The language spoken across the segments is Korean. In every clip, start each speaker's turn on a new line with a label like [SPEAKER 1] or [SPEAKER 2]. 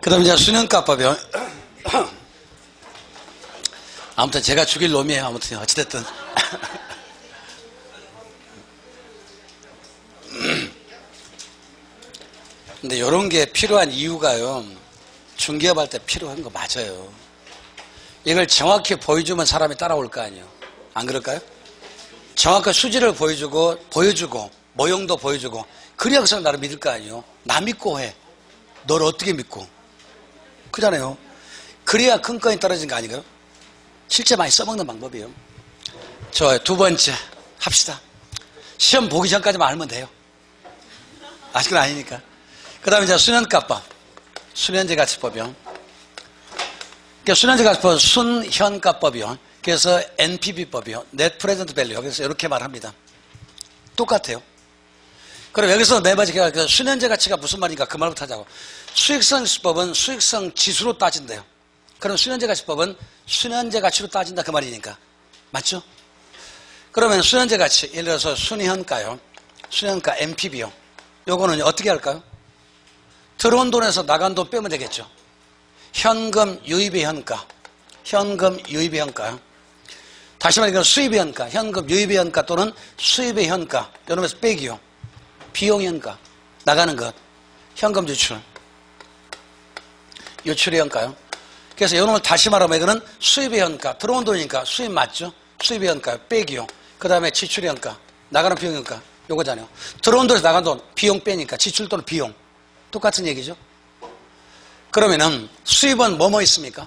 [SPEAKER 1] 그 다음에 이제 수년가법이요. 아무튼 제가 죽일 놈이에요. 아무튼 어찌됐든. 근데 이런 게 필요한 이유가요. 중개업할 때 필요한 거 맞아요. 이걸 정확히 보여주면 사람이 따라올 거 아니에요. 안 그럴까요? 정확한 수지를 보여주고 모형도 보여주고 그래야 그 사람 나를 믿을 거 아니에요. 나 믿고 해. 너를 어떻게 믿고. 그러잖아요. 그래야 큰 건이 떨어진 거 아닌가요? 실제 많이 써먹는 방법이에요. 좋아요. 두 번째 합시다. 시험 보기 전까지만 알면 돼요. 아직은 아니니까. 그 다음에 이제 수년가법, 순현재가치법이요. 순현재가치법, 순현가법이요. 그래서 NPV법이요. Net Present Value. 그래서 이렇게 말합니다. 똑같아요. 그럼 여기서 네 번째 순현재 가치가 무슨 말인가 그 말부터 하자고. 수익성 지수법은 수익성 지수로 따진대요. 그럼 순현재 가치법은 순현재 가치로 따진다 그 말이니까. 맞죠? 그러면 순현재 가치, 예를 들어서 순현가요. 순현가 NPV요. 요거는 어떻게 할까요? 들어온 돈에서 나간 돈 빼면 되겠죠. 현금 유입의 현가, 현금 유입의 현가요. 다시 말해 수입의 현가, 현금 유입의 현가 또는 수입의 현가, 이러면서 빼기요. 비용 현가, 나가는 것, 현금 유출, 유출의 현가요. 그래서 이놈을 다시 말하면 이거는 수입의 현가, 들어온 돈이니까 수입 맞죠? 수입의 현가, 빼기요. 그 다음에 지출의 현가, 나가는 비용 현가, 요거잖아요. 들어온 돈에서 나간 돈, 비용 빼니까 지출 또는 비용. 똑같은 얘기죠. 그러면은 수입은 뭐뭐 있습니까?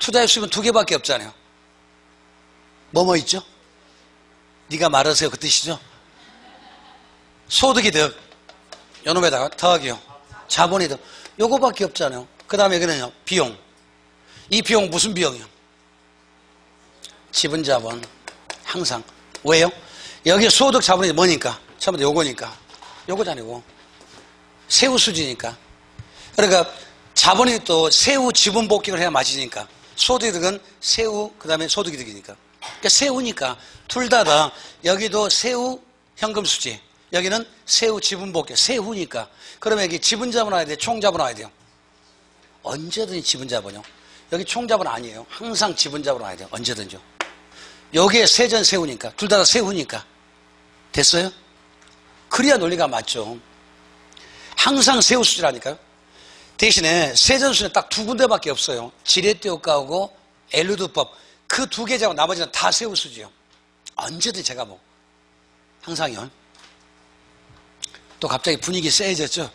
[SPEAKER 1] 투자의 수입은 두 개밖에 없잖아요. 뭐뭐 있죠? 네가 말하세요 그 뜻이죠. 소득이 득, 요놈에다가 더하기요. 자본이 득, 요거밖에 없잖아요. 그 다음에 여기는요 비용. 이 비용 무슨 비용이요? 지분자본. 항상. 왜요? 여기 소득 자본이 뭐니까? 처음부터 요거니까. 요거잖아요. 세후수지니까. 그러니까 자본이 또 세후 지분 복귀를 해야 맞으니까. 소득이득은 세후 그 다음에 소득이득이니까. 그러니까 세후니까 둘 다 여기도 세후 현금수지, 여기는 세후 지분 복귀. 세후니까. 그러면 여기 지분자본 와야 돼요? 총자본 와야 돼요? 언제든지 지분자본이요. 여기 총자본 아니에요. 항상 지분자본 와야 돼요. 언제든지요. 여기에 세전 세후니까. 둘 다 세후니까. 됐어요? 그래야 논리가 맞죠. 항상 세후수지라니까요. 대신에 세전수는 딱 두 군데밖에 없어요. 지렛대효과하고 엘루드법. 그 두 개 제하고 나머지는 다 세후수지요. 언제든지 제가 뭐 항상요. 또 갑자기 분위기 세해졌죠.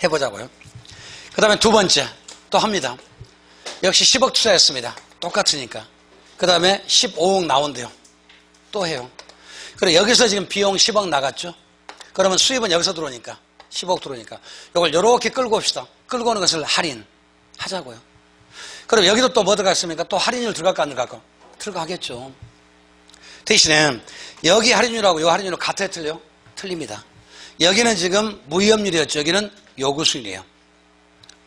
[SPEAKER 1] 해보자고요. 그 다음에 두 번째 또 합니다. 역시 10억 투자했습니다. 똑같으니까. 그 다음에 15억 나온대요. 또 해요. 그래 여기서 지금 비용 10억 나갔죠. 그러면 수입은 여기서 들어오니까 15억 들어오니까 이걸 이렇게 끌고 옵시다. 끌고 오는 것을 할인하자고요. 그럼 여기도 또 뭐 들어갔습니까? 또 할인율 들어갈까 안 들어갈까? 들어가겠죠. 대신에 여기 할인율하고 이 할인율은 같아요 틀려요? 틀립니다. 여기는 지금 무위험률이었죠. 여기는 요구수율이에요.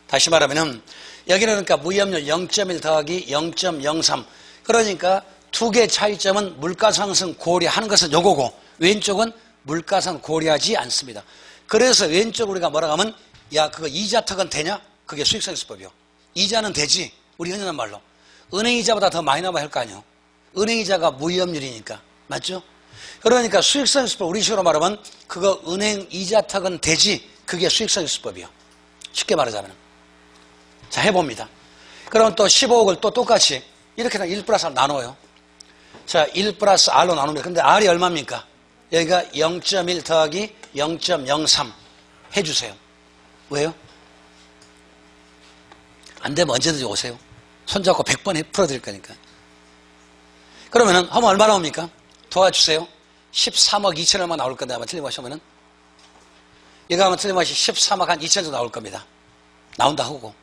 [SPEAKER 1] 다시 말하면 여기는 그러니까 무위험률 0.1 더하기 0.03. 그러니까 두 개 차이점은 물가상승 고려하는 것은 요거고 왼쪽은 물가상 고려하지 않습니다. 그래서 왼쪽으로 우리가 뭐라고 하면 야 그거 이자턱은 되냐? 그게 수익성지수법이요. 이자는 되지. 우리 흔히 하는 말로. 은행이자보다 더 많이 나와야 할 거 아니에요. 은행이자가 무위험률이니까. 맞죠? 그러니까 수익성지수법 우리 식으로 말하면 그거 은행 이자턱은 되지. 그게 수익성지수법이요. 쉽게 말하자면. 자 해봅니다. 그럼 또 15억을 또 똑같이 이렇게 1 플러스 R 나눠요. 자 1 플러스 R로 나눕니다. 근데 R이 얼마입니까? 여기가 0.1 더하기 0.03 해주세요. 왜요? 안 되면 언제든지 오세요. 손잡고 100번 풀어드릴 거니까. 그러면은 하면 얼마 나옵니까? 도와주세요. 13억 2천 얼마 나올 건데 아마 틀림없이 이거 하면 틀림없이 13억 한 2천 정도 나올 겁니다. 나온다 하고.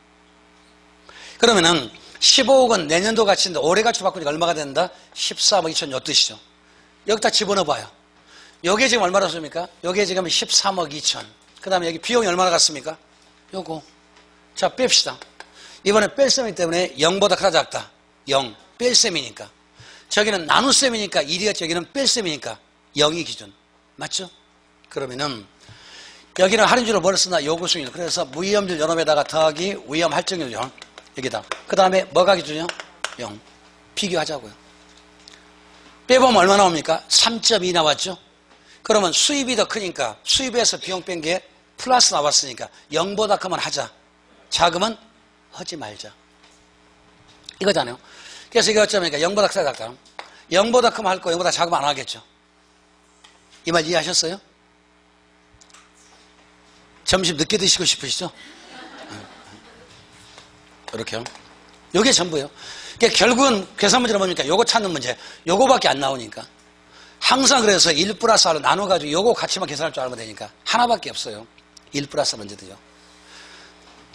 [SPEAKER 1] 그러면은 15억은 내년도 가치인데 올해 가치 바꾸니까 얼마가 된다? 13억 2천 요 뜻이죠. 여기다 집어넣어 봐요. 여기에 지금 얼마 나왔습니까? 여기에 지금 13억 2천. 그 다음에 여기 비용이 얼마나 갔습니까? 요거. 자, 뺍시다. 이번에 뺄셈이기 때문에 0보다 크다 작다. 0. 뺄셈이니까. 저기는 나눗셈이니까 1이었죠. 여기는 뺄셈이니까 0이 기준. 맞죠? 그러면은 여기는 할인율을 뭘 쓰나? 요구수익률. 그래서 무위험률 요놈에다가 더하기 위험 할증률 요 여기다. 그 다음에 뭐가 기준이요? 0. 비교하자고요. 빼보면 얼마 나옵니까? 3.2 나왔죠? 그러면 수입이 더 크니까 수입에서 비용 뺀 게 플러스 나왔으니까 0보다 크면 하자. 작으면 하지 말자. 이거잖아요. 그래서 이게 어쩌니까 0보다 크다 할까요? 0보다 크면 할 거, 0보다 작으면 안 하겠죠. 이 말 이해하셨어요? 점심 늦게 드시고 싶으시죠? 이렇게요. 요게 전부예요. 그러니까 결국은 계산 문제는 뭡니까? 요거 찾는 문제. 요거밖에 안 나오니까. 항상 그래서 1 플러스 R로 나눠가지고 요거 가치만 계산할 줄 알면 되니까. 하나밖에 없어요. 1 플러스 R 언제든요.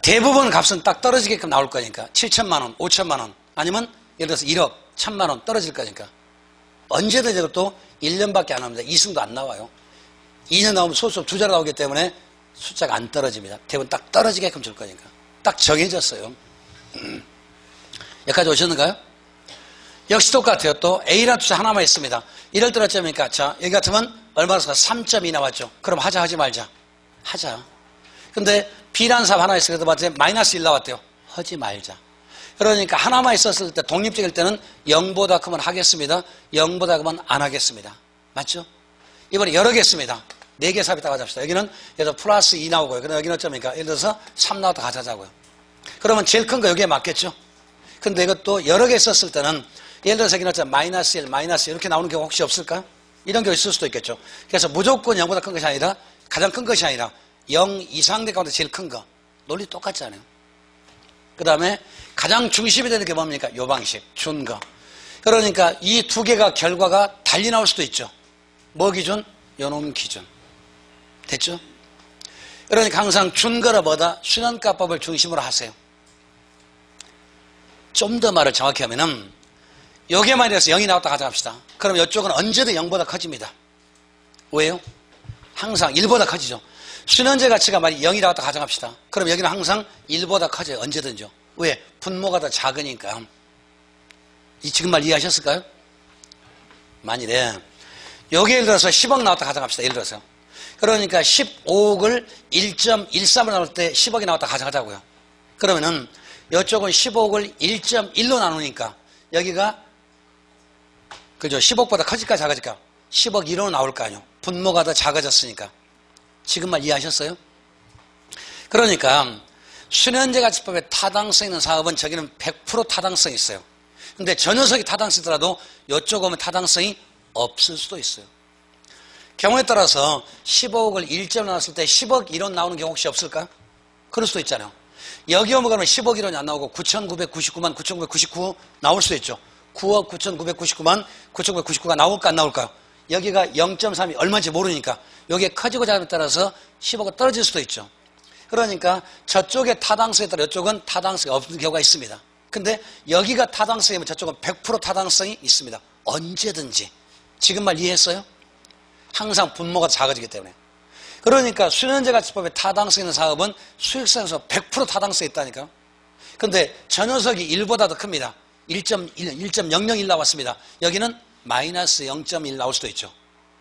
[SPEAKER 1] 대부분 값은 딱 떨어지게끔 나올 거니까. 7천만 원, 5천만 원, 아니면 예를 들어서 1억, 1,000만 원 떨어질 거니까. 언제든지 또 1년밖에 안 합니다. 2승도 안 나와요. 2년 나오면 소수 2자로 나오기 때문에 숫자가 안 떨어집니다. 대부분 딱 떨어지게끔 줄 거니까. 딱 정해졌어요. 여기까지 오셨는가요? 역시 똑같아요. 또 A라는 투자 하나만 있습니다. 이럴 때는 어쩌니까 자, 여기 같으면 얼마나 써? 3.2 나왔죠. 그럼 하자 하지 말자. 하자. 근데 B라는 사업 하나 있어요. 그래도 마이너스 1 나왔대요. 하지 말자. 그러니까 하나만 있었을 때 독립적일 때는 0보다 크면 하겠습니다. 0보다 크면 안 하겠습니다. 맞죠? 이번에 여러 개 있습니다. 4개 사업이 있다고 하자. 여기는 예를 들어 플러스 2 나오고요. 그럼 여기는 어쩌니까 예를 들어서 3 나왔다 가자고요. 그러면 제일 큰 거 여기에 맞겠죠? 근데 이것도 여러 개 있었을 때는 예를 들어서 여기는 어쩌면 마이너스 1, 마이너스 1 이렇게 나오는 경우 혹시 없을까? 이런 경우 있을 수도 있겠죠. 그래서 무조건 0보다 큰 것이 아니라 가장 큰 것이 아니라 0 이상 된 가운데 제일 큰 거. 논리 똑같잖아요. 그 다음에 가장 중심이 되는 게 뭡니까? 요 방식, 준 거. 그러니까 이 두 개가 결과가 달리 나올 수도 있죠. 뭐 기준? 요놈 기준. 됐죠? 그러니까 항상 준 거를 뭐다? 순환가법을 중심으로 하세요. 좀 더 말을 정확히 하면은 요게만 해서 0이 나왔다 가져갑시다. 그럼 이쪽은 언제든 0보다 커집니다. 왜요? 항상 1보다 커지죠. 순현재 가치가 만약 0이 나왔다 가정합시다. 그럼 여기는 항상 1보다 커져요. 언제든요. 왜? 분모가 더 작으니까. 이 지금 말 이해하셨을까요? 만일에 여기 예를 들어서 10억 나왔다 가정합시다. 예를 들어서. 그러니까 15억을 1.13을 나눌 때 10억이 나왔다 가정하자고요. 그러면은 이쪽은 15억을 1.1로 나누니까 여기가 그죠? 10억보다 커질까 작아질까? 10억 1로 나올 거 아니에요. 분모가 더 작아졌으니까. 지금 말 이해하셨어요? 그러니까 순현재 가치법의 타당성 있는 사업은 저기는 100% 타당성이 있어요. 근데 저 녀석이 타당성이더라도 이쪽 오면 타당성이 없을 수도 있어요. 경우에 따라서 15억을 1점으로 나눴을 때 10억 1원 나오는 경우 혹시 없을까? 그럴 수도 있잖아요. 여기 오면 그러면 10억 1원이 안 나오고 9,999만 9,999 나올 수도 있죠. 9억 9,999만 9,999가 나올까 안 나올까요? 여기가 0.3이 얼마인지 모르니까 여기에 커지고 작음에 따라서 10억은 떨어질 수도 있죠. 그러니까 저쪽의 타당성에 따라 이쪽은 타당성이 없는 경우가 있습니다. 근데 여기가 타당성이면 저쪽은 100% 타당성이 있습니다. 언제든지. 지금 말 이해했어요? 항상 분모가 작아지기 때문에. 그러니까 순현재 가치법의 타당성 있는 사업은 수익성에서 100% 타당성이 있다니까요. 근데 저 녀석이 1보다 더 큽니다. 1.001 나왔습니다. 여기는 마이너스 0.1 나올 수도 있죠.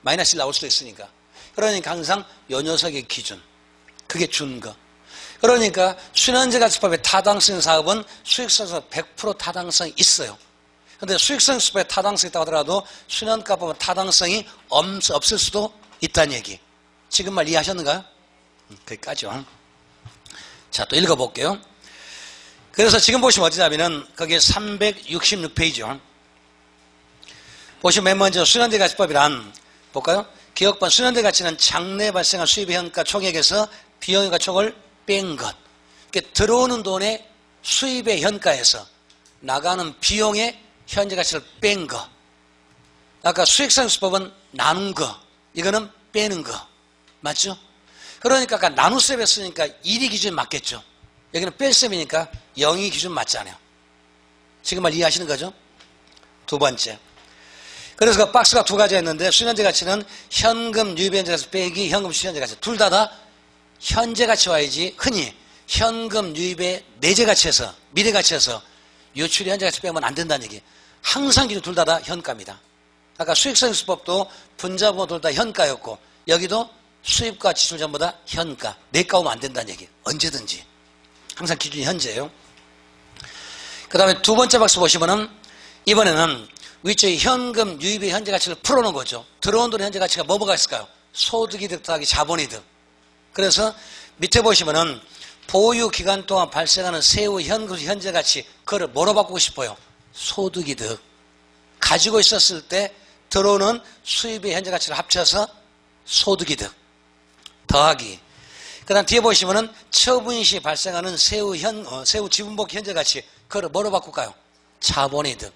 [SPEAKER 1] 마이너스 1 나올 수도 있으니까. 그러니까 항상 요 녀석의 기준. 그게 준 거. 그러니까 순현재 가치법의 타당성 사업은 수익성에서 100% 타당성이 있어요. 그런데 수익성 수법에 타당성이 있다고 하더라도 순현가법은 타당성이 없을 수도 있다는 얘기. 지금 말 이해하셨는가요? 거기까지요. 자, 또 읽어볼게요. 그래서 지금 보시면 어디냐면은 거기에 366페이지요. 보시면 맨 먼저 순현재 가치법이란 볼까요? 기억번 순현재 가치는 장래에 발생한 수입의 현가 총액에서 비용의 가총을 뺀 것. 그러니까 들어오는 돈의 수입의 현가에서 나가는 비용의 현재 가치를 뺀 거. 아까 수익상수법은 나눈 거. 이거는 빼는 거. 맞죠? 그러니까 아까 나눗셈 했으니까 1이 기준 맞겠죠? 여기는 뺄셈이니까 0이 기준 맞지 않아요. 지금 말 이해하시는 거죠? 두 번째. 그래서 그 박스가 두 가지가 있는데 순현재 가치는 현금 유입 현재 가치 빼기 현금 수입 현재 가치. 둘 다 현재 가치 와야지. 흔히 현금 유입의 내재 가치에서 미래 가치에서 유출이 현재 가치 빼면 안 된다는 얘기. 항상 기준 둘 다 현가입니다. 아까 수익성수법도 분자부호 둘 다 현가였고 여기도 수입과 지출 전부 다 현가. 내가 오면 안 된다는 얘기. 언제든지. 항상 기준이 현재예요. 그 다음에 두 번째 박스 보시면은 이번에는 위쪽에 현금 유입의 현재 가치를 풀어놓은 거죠. 들어온 돈의 현재 가치가 뭐가 있을까요? 소득이득 더하기 자본이득. 그래서 밑에 보시면은 보유 기간 동안 발생하는 세후 현금 현재 가치, 그거를 뭐로 바꾸고 싶어요? 소득이득. 가지고 있었을 때 들어오는 수입의 현재 가치를 합쳐서 소득이득 더하기. 그 다음 뒤에 보시면은 처분 시 발생하는 세후 지분복 현재 가치, 그거를 뭐로 바꿀까요? 자본이득.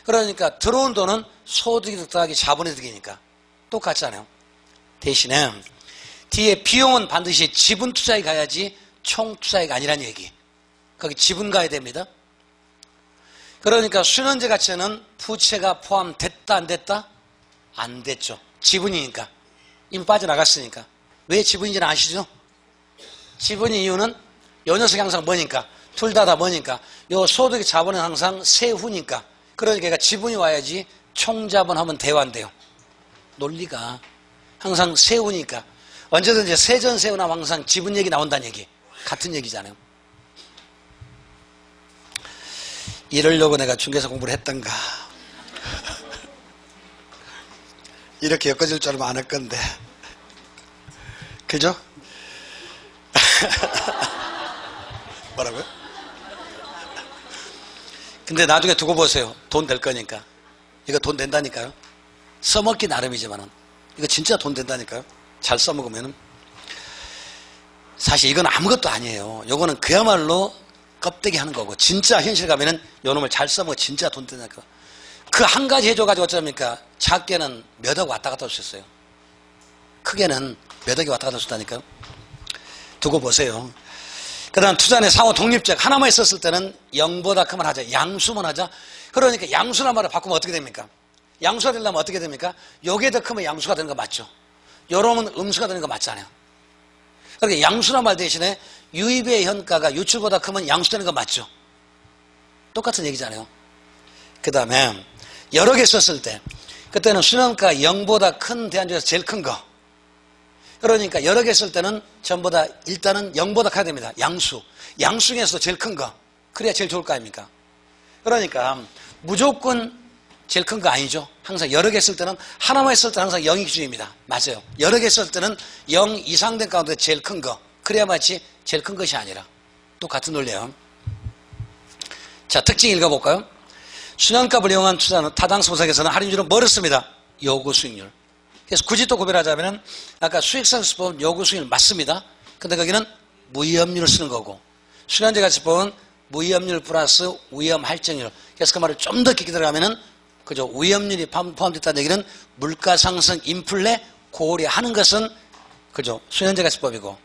[SPEAKER 1] 그러니까 들어온 돈은 소득이득 더하기 자본이득이니까 똑같잖아요. 대신에 뒤에 비용은 반드시 지분 투자에 가야지 총 투자액이 아니라는 얘기. 거기 지분 가야 됩니다. 그러니까 순현재 가치는 부채가 포함됐다 안 됐다? 안 됐죠. 지분이니까. 이미 빠져나갔으니까. 왜 지분인지는 아시죠? 지분의 이유는 요 녀석이 항상 뭐니까? 둘 다 뭐니까? 요 소득의 자본은 항상 세후니까. 그러니까 지분이 와야지 총자본 하면 대환돼요. 논리가 항상 세후니까. 언제든지 세전세후 나면 항상 지분 얘기 나온다는 얘기. 같은 얘기잖아요. 이러려고 내가 중개사 공부를 했던가. 이렇게 엮어질 줄 알면 안 할 건데. 그죠? 뭐라고요? 근데 나중에 두고 보세요. 돈 될 거니까. 이거 돈 된다니까요. 써먹기 나름이지만은 이거 진짜 돈 된다니까요. 잘 써먹으면은. 사실 이건 아무것도 아니에요. 요거는 그야말로 껍데기 하는 거고, 진짜 현실 가면은 요 놈을 잘 써먹어 진짜 돈 된다니까. 그 한 가지 해줘가지고 어쩌합니까? 작게는 몇 억 왔다 갔다 오셨어요. 크게는 몇 억이 왔다 갔다 오셨다니까요. 두고 보세요. 그 다음 투자는 상호 독립적. 하나만 있었을 때는 0보다 크면 하자. 양수만 하자. 그러니까 양수란 말을 바꾸면 어떻게 됩니까? 양수가 되려면 어떻게 됩니까? 요게 더 크면 양수가 되는 거 맞죠? 요러면 음수가 되는 거 맞잖아요. 그러니까 양수란 말 대신에 유입의 현가가 유출보다 크면 양수되는 거 맞죠? 똑같은 얘기잖아요. 그 다음에 여러 개 썼을 때 그때는 순환가 0보다 큰 대안 중에서 제일 큰 거. 그러니까 여러 개 쓸 때는 전부 다 일단은 0보다 커야 됩니다. 양수. 양수 중에서도 제일 큰 거. 그래야 제일 좋을 거 아닙니까? 그러니까 무조건 제일 큰 거 아니죠. 항상 여러 개 쓸 때는 하나만 했을 때는 항상 0이 기준입니다. 맞아요. 여러 개 쓸 때는 0 이상 된 가운데 제일 큰 거. 그래야 마치 제일 큰 것이 아니라. 똑같은 논리예요. 자, 특징 읽어볼까요? 순환값을 이용한 투자는 타당 소득에서는 할인율은 뭐를 씁니다? 요구 수익률. 그래서 굳이 또 구별하자면 아까 수익성수법은 요구 수익률 맞습니다. 근데 거기는 무위험률을 쓰는 거고, 순환재 가치법은 무위험률 플러스 위험 할증률. 그래서 그 말을 좀 더 깊게 들어가면은 그죠? 위험률이 포함됐다는 얘기는 물가 상승 인플레 고려하는 것은 그죠? 순환재 가치법이고,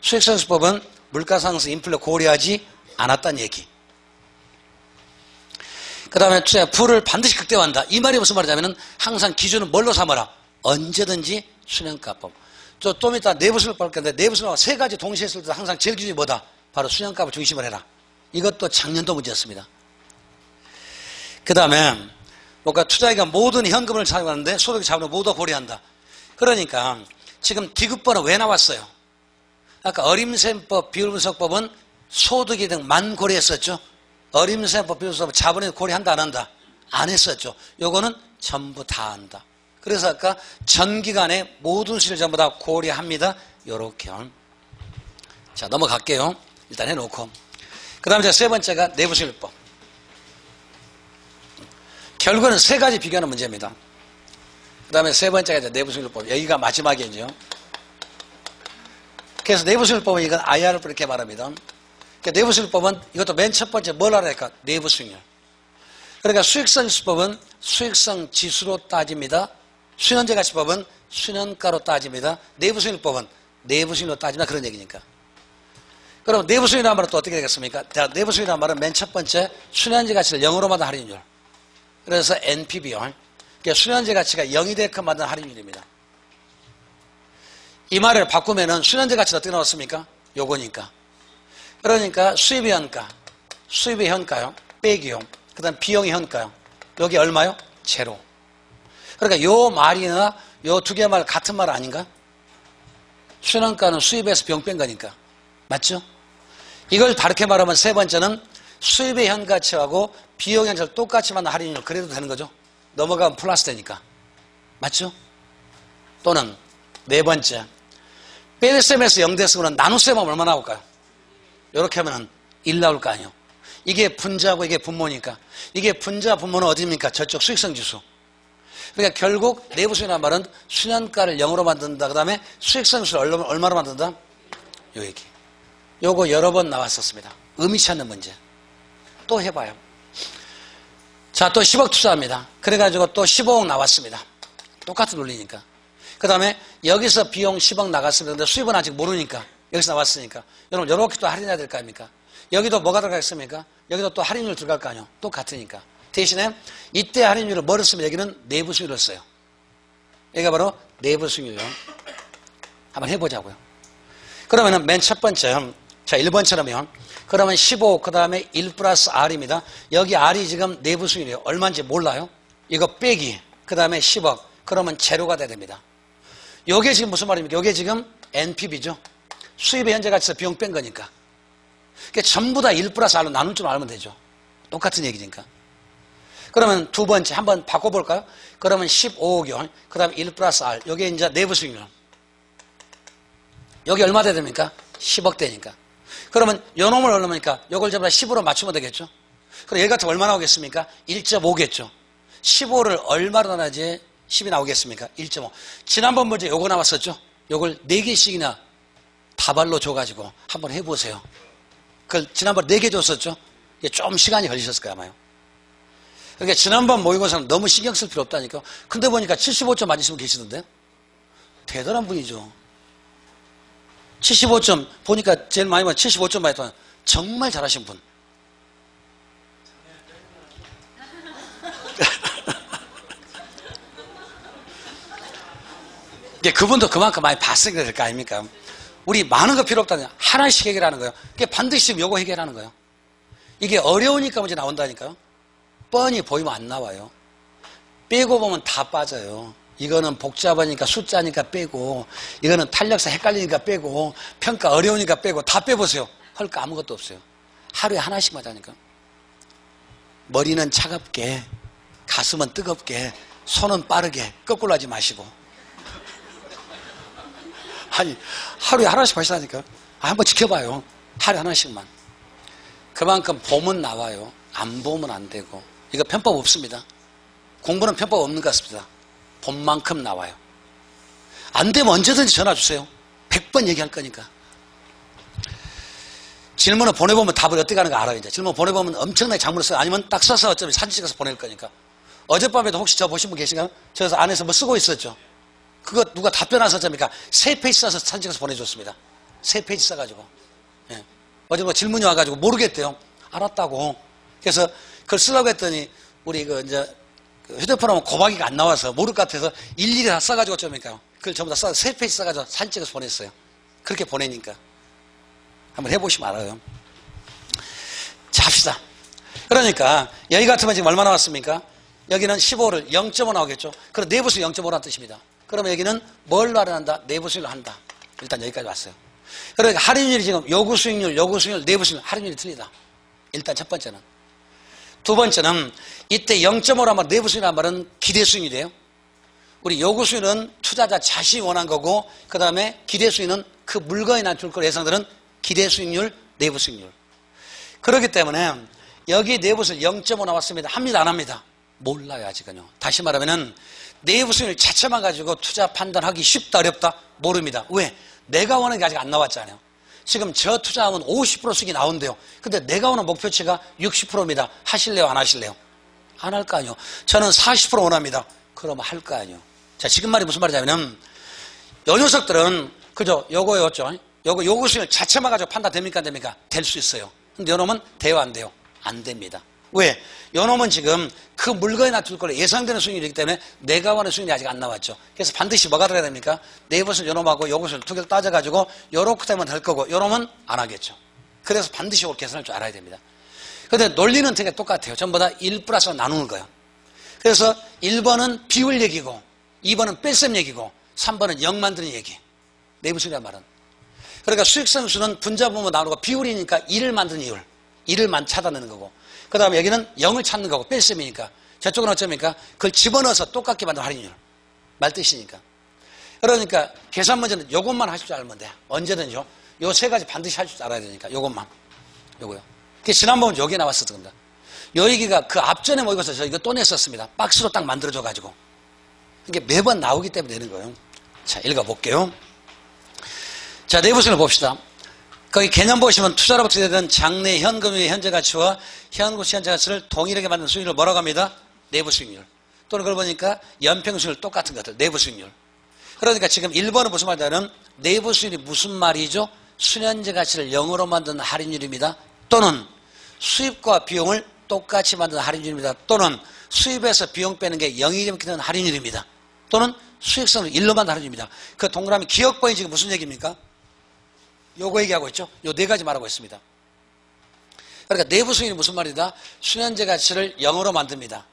[SPEAKER 1] 수익성수법은 물가 상승 인플레 고려하지 않았다는 얘기. 그 다음에 부를 반드시 극대화한다. 이 말이 무슨 말이냐면은 항상 기준은 뭘로 삼아라? 언제든지 순환가법. 좀 이따 내부수를 볼 건데 내부수는 세 가지 동시에 쓸 때 항상 제일 기준이 뭐다? 바로 순환값을 중심으로 해라. 이것도 작년도 문제였습니다. 그 다음에 뭔가 투자기가 모든 현금을 사용하는데 소득 자본을 모두 고려한다. 그러니까 지금 디귿번은 왜 나왔어요? 아까 어림셈법, 비율분석법은 소득이 등만 고려했었죠. 어림셈법, 비율분석법 자본에 고려한다 안 한다? 안 했었죠. 요거는 전부 다 한다. 그래서 아까 전기간에 모든 수를 전부 다 고려합니다. 요렇게. 자, 넘어갈게요. 일단 해놓고. 그 다음에 세 번째가 내부수율법. 결국은 세 가지 비교하는 문제입니다. 그 다음에 세 번째가 이제 내부수율법. 여기가 마지막이죠. 그래서 내부수율법은 이건 IR을 이렇게 말합니다. 그러니까 내부수율법은 이것도 맨 첫 번째 뭘 알아야 할까? 내부수익률. 그러니까 수익성수법은 수익성 지수로 따집니다. 순환재가치법은 순환가로 따집니다. 내부수익률법은 내부수익률로 따집니다. 그런 얘기니까. 그럼 내부수익이라는 말은 또 어떻게 되겠습니까? 내부수익이라는 말은 맨 첫 번째 순환재가치를 0으로 만든 할인율. 그래서 NPB요. 그러니까 순환재가치가 0이 되게끔 만든 할인율입니다. 이 말을 바꾸면은 순환재가치가 어떻게 나왔습니까? 요거니까. 그러니까 수입의 현가, 수입의 현가요, 빼기요. 그 다음 비용의 현가요. 여기 얼마요? 제로. 그러니까 요 말이나 요 두 개 말 같은 말 아닌가? 수년가는 수입에서 비용 뺀 거니까. 맞죠? 이걸 다르게 말하면 세 번째는 수입의 현가치하고 비용 현가치를 똑같이 만든 할인율. 그래도 되는 거죠. 넘어가면 플러스 되니까. 맞죠? 또는 네 번째, 빼셈에서 0대쓰고는 나눗셈하면 얼마나 나올까요? 이렇게 하면 1 나올 거 아니에요. 이게 분자고 이게 분모니까. 이게 분자 분모는 어디입니까? 저쪽 수익성 지수. 그러니까 결국 내부수익이라는 말은 수년가를 0으로 만든다. 그 다음에 수익성 지수를 얼마로 만든다? 요 얘기. 요거 여러 번 나왔었습니다. 의미치 않는 문제. 또 해봐요. 자, 또 10억 투자합니다. 그래가지고 또 15억 나왔습니다. 똑같은 논리니까. 그 다음에 여기서 비용 10억 나갔습니다. 근데 수입은 아직 모르니까. 여기서 나왔으니까. 여러분, 이렇게 또 할인해야 될 거 아닙니까? 여기도 뭐가 들어가겠습니까? 여기도 또 할인율 들어갈 거 아니에요? 똑같으니까. 대신에 이때 할인율을 뭐를 쓰면 여기는 내부 수익률을 써요. 여기가 바로 내부 수익률이요. 한번 해보자고요. 그러면은 맨 첫 번째, 자, 1번처럼요. 그러면 15, 그 다음에 1 플러스 R입니다. 여기 R이 지금 내부 수익률이에요. 얼마인지 몰라요? 이거 빼기, 그 다음에 10억. 그러면 제로가 돼야 됩니다. 요게 지금 무슨 말입니까? 요게 지금 NPV죠. 수입의 현재 가치에서 비용 뺀 거니까. 그러니까 전부 다 1 플러스 R로 나눌 줄 알면 되죠. 똑같은 얘기니까. 그러면 두 번째 한번 바꿔볼까요? 그러면 15억이요. 그 다음에 1 플러스 R. 요게 이제 내부 수익률. 여기 얼마 돼야 됩니까? 10억 되니까. 그러면 요 놈을 얼마입니까? 요걸 전부 다 10으로 맞추면 되겠죠? 그럼 여기 같은 얼마 나오겠습니까? 1.5겠죠. 15를 얼마로 나눠야지 10이 나오겠습니까? 1.5. 지난번 문제 요거 나왔었죠? 요걸 4개씩이나 다발로 줘가지고 한번 해보세요. 그걸 지난번 4개 줬었죠? 이게 좀 시간이 걸리셨을 거야, 아마요. 그러니까 지난번 모의고사는 너무 신경 쓸 필요 없다니까. 근데 보니까 75점 맞으시면 계시던데? 대단한 분이죠. 75점, 보니까 제일 많이 받은 75점 받았던 정말 잘하신 분. 그분도 그만큼 많이 봤으니까 될 거 아닙니까? 우리 많은 거 필요 없다니 하나씩 해결하는 거예요. 그게 반드시 요거 해결하는 거예요. 이게 어려우니까 문제 나온다니까요. 뻔히 보이면 안 나와요. 빼고 보면 다 빠져요. 이거는 복잡하니까 숫자니까 빼고, 이거는 탄력사 헷갈리니까 빼고, 평가 어려우니까 빼고, 다 빼보세요. 할 거 아무것도 없어요. 하루에 하나씩만 하니까. 머리는 차갑게, 가슴은 뜨겁게, 손은 빠르게, 거꾸로 하지 마시고. 아니, 하루에 하나씩 하시다니까. 한번 지켜봐요. 하루에 하나씩만. 그만큼 보면 나와요. 안 보면 안 되고. 이거 편법 없습니다. 공부는 편법 없는 것 같습니다. 본 만큼 나와요. 안 되면 언제든지 전화 주세요. 100번 얘기할 거니까. 질문을 보내보면 답을 어떻게 하는 거 알아요. 이제 질문 보내보면 엄청나게 장문을 써요. 아니면 딱 써서 어차피 사진 찍어서 보낼 거니까. 어젯밤에도 혹시 저 보신 분 계신가요? 저에서 안에서 뭐 쓰고 있었죠. 그거 누가 답변 안 썼습니까? 3페이지 써서 사진 찍어서 보내줬습니다. 3페이지 써가지고. 예. 어제 뭐 질문이 와가지고 모르겠대요. 알았다고. 그래서 그걸 쓰려고 했더니 우리 이제 휴대폰 하면 고박이가 안 나와서 모를 것 같아서 일일이 다 써가지고 어쩌니까요. 그걸 전부 다 써서 3페이지 써가지고 사진 찍어서 보냈어요. 그렇게 보내니까. 한번 해보시면 알아요. 자, 합시다. 그러니까 여기 같으면 지금 얼마 나왔습니까? 여기는 15를 0.5 나오겠죠. 그럼 내부수익 0.5라는 뜻입니다. 그러면 여기는 뭘로 할인한다? 내부수익을 한다. 일단 여기까지 왔어요. 그러니까 할인율이 지금 요구수익률, 내부수익률 할인율이 틀리다. 일단 첫 번째는. 두 번째는 이때 0.5라면 내부수익이란 말은 기대수익률이에요. 우리 요구수익은 투자자 자신이 원한 거고, 그 다음에 기대수익은 그 물건이 나줄 걸 예상되는 기대수익률, 내부수익률. 그렇기 때문에 여기 내부수익 0.5 나왔습니다. 합니다, 안 합니다? 몰라요, 아직은요. 다시 말하면은 내부수익률 자체만 가지고 투자 판단하기 쉽다, 어렵다? 모릅니다. 왜? 내가 원하는 게 아직 안 나왔잖아요. 지금 저 투자하면 50% 수익이 나온대요. 근데 내가 원하는 목표치가 60%입니다. 하실래요, 안 하실래요? 안 할 거 아니에요. 저는 40% 원합니다. 그러면 할 거 아니에요. 자, 지금 말이 무슨 말이냐면은 요 녀석들은 그죠? 요거였죠. 요거 수익률 자체만 가지고 판단됩니까, 안 됩니까? 될 수 있어요. 근데 요 놈은 돼요, 안 돼요? 안 됩니다. 왜? 요 놈은 지금 그 물건이 나둘 걸로 예상되는 수익률이기 때문에 내가 원하는 수익률이 아직 안 나왔죠. 그래서 반드시 뭐가 들어야 됩니까? 내부수익 요 놈하고 요것을 두 개를 따져가지고 요렇게 되면 될 거고 요 놈은 안 하겠죠. 그래서 반드시 이걸 계산할 줄 알아야 됩니다. 그런데 논리는 되게 똑같아요. 전부 다 1 플러스로 나누는 거예요. 그래서 1번은 비율 얘기고 2번은 뺄셈 얘기고 3번은 0 만드는 얘기. 내부 수익이란 말은. 그러니까 수익성 수는 분자분모 나누고 비율이니까 1을 만드는 이율. 1을 찾아내는 거고. 그 다음에 여기는 0을 찾는 거고 뺄셈이니까. 저쪽은 어쩌니까 그걸 집어넣어서 똑같게 만든 할인율. 말뜻이니까. 그러니까 계산 문제는 요것만 하실 줄 알면 돼. 언제든지요. 요 세 가지 반드시 할 줄 알아야 되니까 요것만. 요거요. 그 지난번 여기에 나왔었던 요 얘기가 그 앞전에 모이고서 저 이거 또 냈었습니다. 박스로 딱 만들어줘가지고. 이게 매번 나오기 때문에 되는 거예요. 자, 읽어볼게요. 자, 내부수익을 봅시다. 거기 개념 보시면 투자로부터 되는 장래 현금의 현재 가치와 현금 현재 가치를 동일하게 만든 수익률을 뭐라고 합니다? 내부 수익률. 또는 그걸 보니까 연평 수익률 똑같은 것들. 내부 수익률. 그러니까 지금 1번은 무슨 말이냐면 내부 수익률이 무슨 말이죠? 순현재 가치를 0으로 만든 할인율입니다. 또는 수입과 비용을 똑같이 만든 할인율입니다. 또는 수입에서 비용 빼는 게 0이 되는 할인율입니다. 또는 수익성을 1로 만든 할인율입니다. 그 동그라미 기억번이 지금 무슨 얘기입니까? 요거 얘기하고 있죠. 요 네 가지 말하고 있습니다. 그러니까 내부 수익이 무슨 말이다? 순현재 가치를 0으로 만듭니다.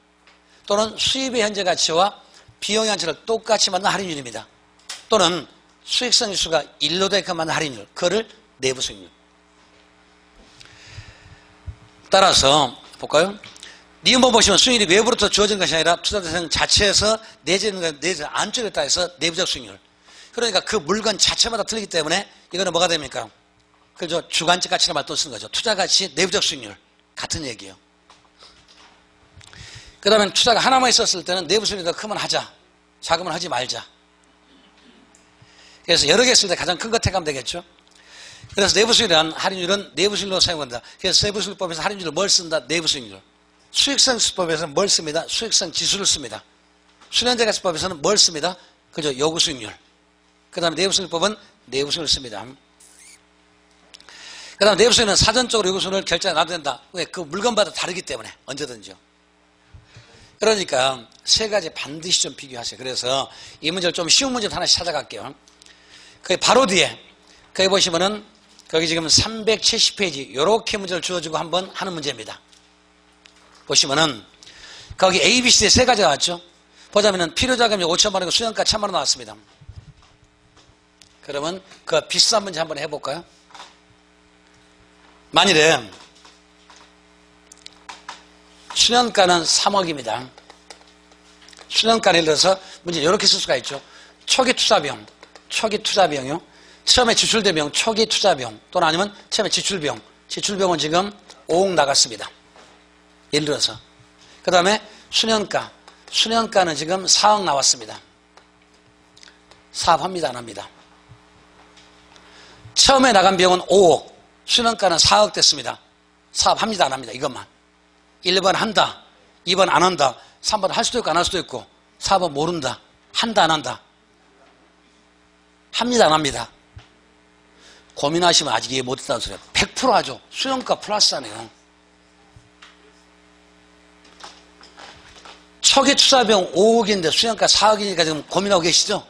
[SPEAKER 1] 또는 수입의 현재 가치와 비용의 현재를 똑같이 만든 할인율입니다. 또는 수익성 지수가 1로 되게 만든 할인율. 그거를 내부 수익률. 따라서 볼까요? 니은번 보시면 수익률이 외부로부터 주어진 것이 아니라 투자 대상 자체에서 내재는 안쪽에 있다 해서 내부적 수익률. 그러니까 그 물건 자체마다 틀리기 때문에 이거는 뭐가 됩니까? 그죠? 주관적 가치를 말도 쓰는 거죠. 투자 가치, 내부적 수익률. 같은 얘기예요. 그 다음에 투자가 하나만 있었을 때는 내부 수익률이 더 크면 하자. 작으면 하지 말자. 그래서 여러 개 있을 때 가장 큰 거 택하면 되겠죠. 그래서 내부 수익률이란 할인율은 내부 수익률로 사용한다. 그래서 내부 수익률법에서 할인율을 뭘 쓴다? 내부 수익률. 수익성 수법에서는 뭘 씁니다? 수익성 지수를 씁니다. 순현재 가치법에서는 뭘 씁니다? 그죠? 요구 수익률. 그 다음에 내부 수익률법은 내부 수익률을 씁니다. 그 다음에 내부 수익률은 사전적으로 요구 수익률을 결정해 놔도 된다. 왜? 그 물건마다 다르기 때문에 언제든지요. 그러니까 세 가지 반드시 좀 비교하세요. 그래서 이 문제를 좀 쉬운 문제 하나씩 찾아갈게요. 거기 바로 뒤에 거기 보시면은 거기 지금 370페이지 요렇게 문제를 주어주고 한번 하는 문제입니다. 보시면은 거기 A, B, C 세 가지가 나왔죠. 보자면은 필요자금이 5천만 원이고 수령가 1,000만 원 나왔습니다. 그러면 그 비싼 문제 한번 해볼까요? 만일에 수령가는 3억입니다. 수령가를 예를 들어서 문제 이렇게 쓸 수가 있죠. 초기 투자 비용, 초기 투자 비용이요. 처음에 지출된 비용, 초기 투자 비용 또는 아니면 처음에 지출 비용. 지출 비용은 지금 5억 나갔습니다. 예를 들어서. 그 다음에 수년가. 수년가는 지금 4억 나왔습니다. 사업합니다, 안 합니다? 처음에 나간 비용은 5억. 수년가는 4억 됐습니다. 사업합니다, 안 합니다? 이것만. 1번 한다. 2번 안 한다. 3번 할 수도 있고 안 할 수도 있고. 4번 모른다. 한다, 안 한다? 합니다, 안 합니다? 고민하시면 아직 이해 못했다는 소리예요. 100% 하죠. 수년가 플러스하네요. 초기 투자비용 5억인데 수년가 4억이니까 지금 고민하고 계시죠?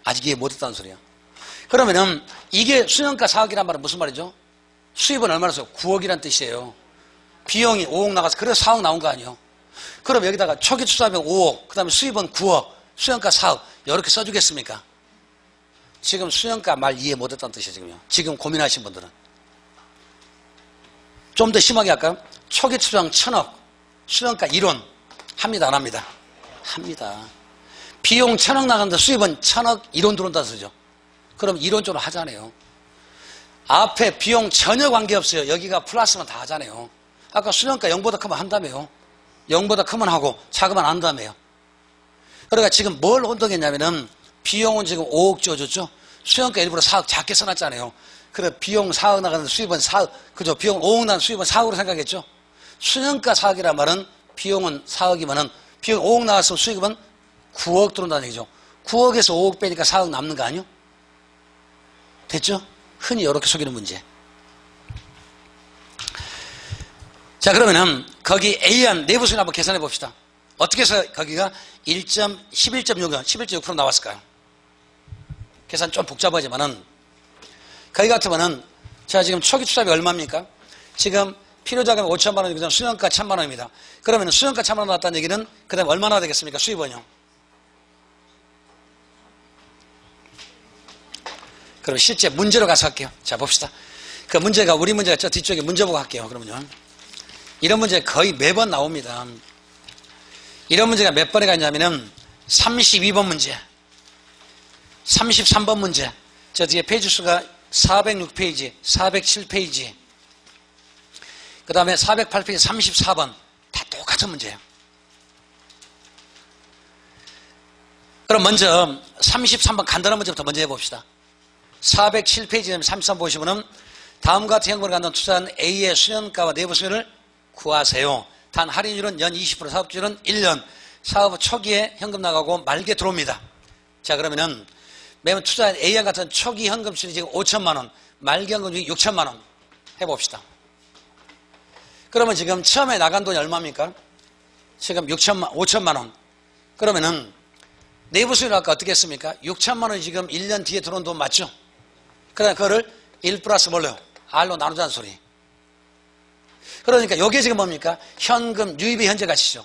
[SPEAKER 1] 아직 이해 못했다는 소리예요. 그러면은 이게 수년가 4억이란 말은 무슨 말이죠? 수입은 얼마나 써요? 9억이란 뜻이에요. 비용이 5억 나가서 그래서 4억 나온 거 아니에요? 그럼 여기다가 초기 투자비용 5억, 그 다음에 수입은 9억, 수년가 4억 이렇게 써주겠습니까? 지금 수년가 말 이해 못했다는 뜻이에요. 지금요. 지금 고민하신 분들은. 좀 더 심하게 할까요? 초기 투자비용 1,000억, 수년가 1원 합니다, 안 합니다? 합니다. 비용 1,000억 나가는데 수입은 1,000억 1원 들어온다 소리죠. 그럼 1원적으로 하잖아요. 앞에 비용 전혀 관계없어요. 여기가 플러스면 다 하잖아요. 아까 수년가 0보다 크면 한다며요. 0보다 크면 하고 작으면 안 한다며요. 그러니까 지금 뭘 혼동했냐면은 비용은 지금 5억 지어줬죠. 수년가 일부러 4억 작게 써놨잖아요. 그래 비용 4억 나가는데 수입은 4억, 그죠? 비용 5억 나는 수입은 4억으로 생각했죠. 수년가 4억이란 말은 비용은 4억이면은 비용 5억 나왔으면 수익은 9억 들어온다는 얘기죠. 9억에서 5억 빼니까 4억 남는 거 아니요? 됐죠? 흔히 이렇게 속이는 문제. 자, 그러면은 거기 A안 내부 수익 한번 계산해 봅시다. 어떻게 해서 거기가 11.6% 나왔을까요? 계산 좀 복잡하지만은 거기 같으면은 제가 지금 초기 투자비 얼마입니까? 지금 필요자금이 5천만 원이고 수년가 1,000만 원입니다. 그러면 수년가 1,000만 원 나왔다는 얘기는 그 다음에 얼마나 되겠습니까? 수입은요. 그럼 실제 문제로 가서 할게요. 자, 봅시다. 그 문제가, 우리 문제가 저 뒤쪽에 문제 보고 할게요. 그러면요. 이런 문제 거의 매번 나옵니다. 이런 문제가 몇 번에 가냐면은 32번 문제, 33번 문제, 저 뒤에 페이지 수가 406페이지, 407페이지, 그 다음에 408페이지 34번, 다 똑같은 문제예요. 그럼 먼저 33번 간단한 문제부터 먼저 해봅시다. 407페이지 33 보시면은 다음과 같은 현금을 갖는 투자한 A의 수년가와 내부 수익을 구하세요. 단 할인율은 연 20%, 사업주는 1년, 사업 초기에 현금 나가고 말기에 들어옵니다. 자, 그러면은 매번 투자한 A와 같은 초기 현금 수익이 지금 5천만 원, 말기 현금 수익이 6천만 원 해봅시다. 그러면 지금 처음에 나간 돈이 얼마입니까? 지금 5천만 원. 그러면은 내부 수익을 아까 어떻게 했습니까? 6천만 원이 지금 1년 뒤에 들어온 돈 맞죠? 그러니까 그거를 1 플러스 뭘로요? R로 나누자는 소리. 그러니까 이게 지금 뭡니까? 현금 유입의 현재 가치죠.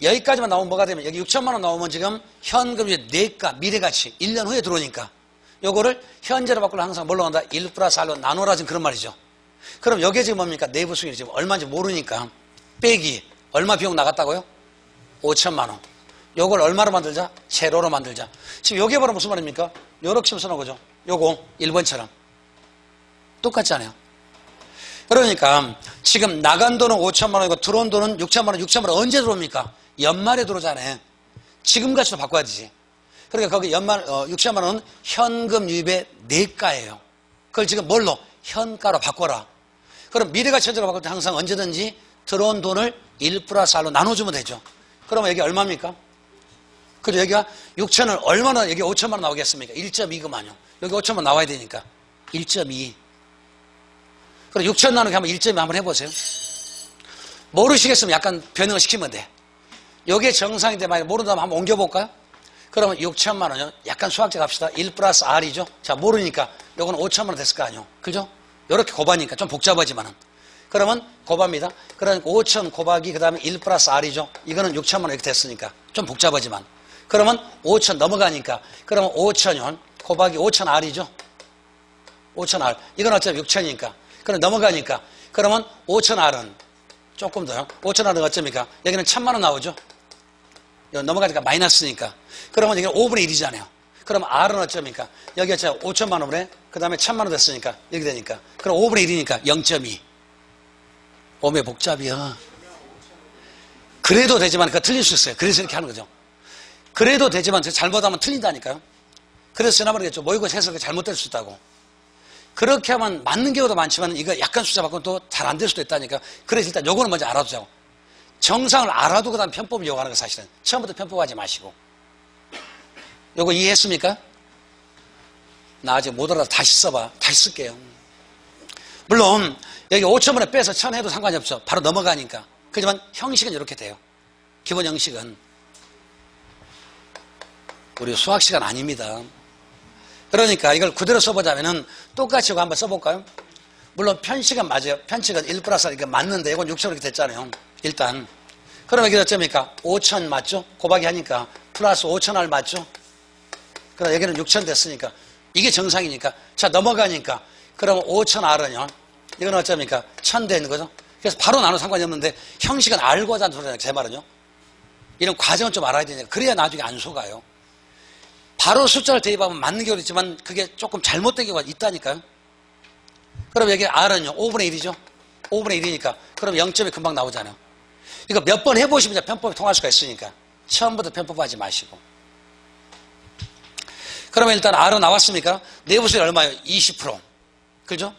[SPEAKER 1] 여기까지만 나오면 뭐가 되면, 여기 6천만 원 나오면 지금 현금 유입 내가 미래 가치 1년 후에 들어오니까 요거를 현재로 바꾸려 항상 뭘로 한다? 1 플러스 R로 나누라 지금 그런 말이죠. 그럼 여기에 지금 뭡니까? 내부 수익이 지금 얼마인지 모르니까 빼기 얼마 비용 나갔다고요? 5천만 원. 요걸 얼마로 만들자? 제로로 만들자. 지금 요게 바로 무슨 말입니까? 요렇게 치면 써놓은 거죠. 요거 1번처럼 똑같잖아요. 그러니까 지금 나간 돈은 5천만 원이고 들어온 돈은 6천만 원. 6천만 원 언제 들어옵니까? 연말에 들어오잖아요. 지금 가치로 바꿔야 되지. 그러니까 거기 연말 6천만 원은 현금 유입의 내가예요. 그걸 지금 뭘로? 현가로 바꿔라. 그럼 미래가치 현재로 바꿀 때 항상 언제든지 들어온 돈을 1 플러스 R로 나눠주면 되죠. 그러면 여기 얼마입니까? 그리고 여기가 6천을 얼마나, 여기 5천만 원 나오겠습니까? 1.2그만요. 여기 5천만 원 나와야 되니까 1.2. 그럼 6천 나누기 하면 1.2 한번 해보세요. 모르시겠으면 약간 변형을 시키면 돼. 여기에 정상인데 만약 모른다면 한번 옮겨볼까요? 그러면 6천만 원이요. 약간 수학적 합시다. 1 플러스 R이죠. 자, 모르니까 요거는 5천만 원 됐을 거 아니에요. 그죠? 요렇게 곱하니까 좀 복잡하지만은. 그러면 곱합니다. 그러니까 5천 곱하기 그 다음에 1 플러스 R이죠. 이거는 6천만 원 이렇게 됐으니까 좀 복잡하지만. 그러면 5천 넘어가니까 그러면 5천원 곱하기 5천 R이죠. 5천 R. 이건 어차피 6천이니까. 그럼 넘어가니까 그러면 5천 R은 조금 더요. 5천 R은 어쩌니까 여기는 1,000만 원 나오죠. 여기 넘어가니까 마이너스니까. 그러면 여기는 5분의 1이잖아요. 그럼 R은 어쩌니까 여기 어차피 5천만 원에 그 다음에 1,000만 원 됐으니까 이렇게 되니까 그럼 5분의 1이니까 0.2. 오메 복잡이야. 그래도 되지만 그거 틀릴 수 있어요. 그래서 이렇게 하는 거죠. 그래도 되지만 잘못하면 틀린다니까요. 그래서 지난번에 모의고사 해석이 잘못될 수 있다고. 그렇게 하면 맞는 경우도 많지만 이거 약간 숫자 바꾸면 또 잘 안 될 수도 있다니까. 그래서 일단 요거는 먼저 알아두자고. 정상을 알아두고 그다음 편법을 이용하는 거 사실은. 처음부터 편법하지 마시고. 요거 이해했습니까? 나 아직 못 알아서 다시 써봐. 다시 쓸게요. 물론 여기 5천 원에 빼서 1,000 해도 상관이 없죠. 바로 넘어가니까. 그렇지만 형식은 이렇게 돼요. 기본 형식은. 우리 수학 시간 아닙니다. 그러니까 이걸 그대로 써보자면은 똑같이 이거 한번 써볼까요? 물론 편식은 맞아요. 편식은 1 플러스 이게 맞는데 이건 6천 이렇게 됐잖아요. 일단. 그럼 여기 어쩌니까 5천 맞죠? 곱하기 하니까 플러스 5천 R 맞죠? 그럼 여기는 6천 됐으니까 이게 정상이니까. 자, 넘어가니까 그러면 5천 R은요. 이건 어쩌니까 1,000 되는 거죠? 그래서 바로 나눠 상관이 없는데 형식은 알고 하자는 소리잖아요. 제 말은요. 이런 과정은 좀 알아야 되니까. 그래야 나중에 안 속아요. 바로 숫자를 대입하면 맞는 경우도 있지만 그게 조금 잘못된 경우가 있다니까요. 그럼 여기 R은요. 5분의 1이죠. 5분의 1이니까 그럼 0점이 금방 나오잖아요. 이거 몇 번 해보시면 편법이 통할 수가 있으니까 처음부터 편법하지 마시고. 그러면 일단 R은 나왔습니까? 내부수익 얼마예요? 20%. 그죠?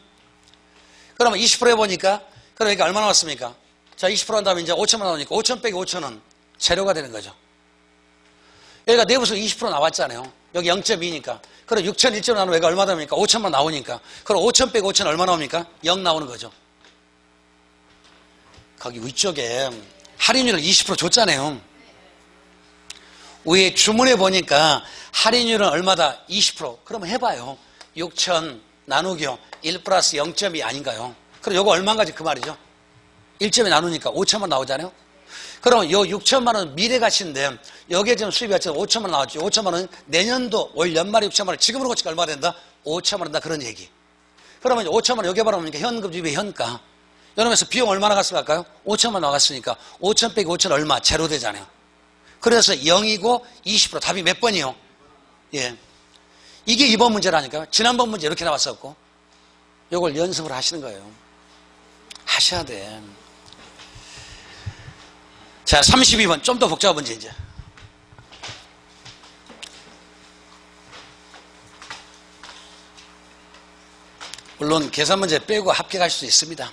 [SPEAKER 1] 그러면 20% 해보니까 그럼 여기 얼마 나왔습니까? 자, 20% 한 다음에 이제 5천만 나오니까 5천 빼기 5천은 재료가 되는 거죠. 여기가 내부수익 20% 나왔잖아요. 여기 0.2니까. 그럼 6천 1점으로 나누면 여기가 얼마 나옵니까? 5천만 나오니까. 그럼 5천 빼기 5천 얼마 나옵니까? 0 나오는 거죠. 거기 위쪽에 할인율을 20% 줬잖아요. 위에 주문해 보니까 할인율은 얼마다? 20%. 그럼 해봐요. 6천 나누기요. 1 플러스 0.2 아닌가요? 그럼 요거 얼마인가지 그 말이죠. 1점에 나누니까 5천만 나오잖아요. 그럼 요 6천만 원 미래 가치인데 여기에 지금 수입이 5천만 원 나왔죠. 5천만 원 내년도 올 연말에 6천만 원 지금으로 고치니까 얼마 된다? 5천만 원 된다 그런 얘기. 그러면 5천만 원 여기에 바라보니까 현금 주입의 현가. 여러분에서 비용 얼마나 갔을까요? 5천만 원 나갔으니까 5천 빼기 5천 얼마? 제로 되잖아요. 그래서 0이고 20% 답이 몇 번이요? 예. 이게 이번 문제라니까요. 지난번 문제 이렇게 나왔었고 이걸 연습을 하시는 거예요. 하셔야 돼. 자, 32번 좀 더 복잡한 문제 이제. 물론 계산 문제 빼고 합격할 수 있습니다.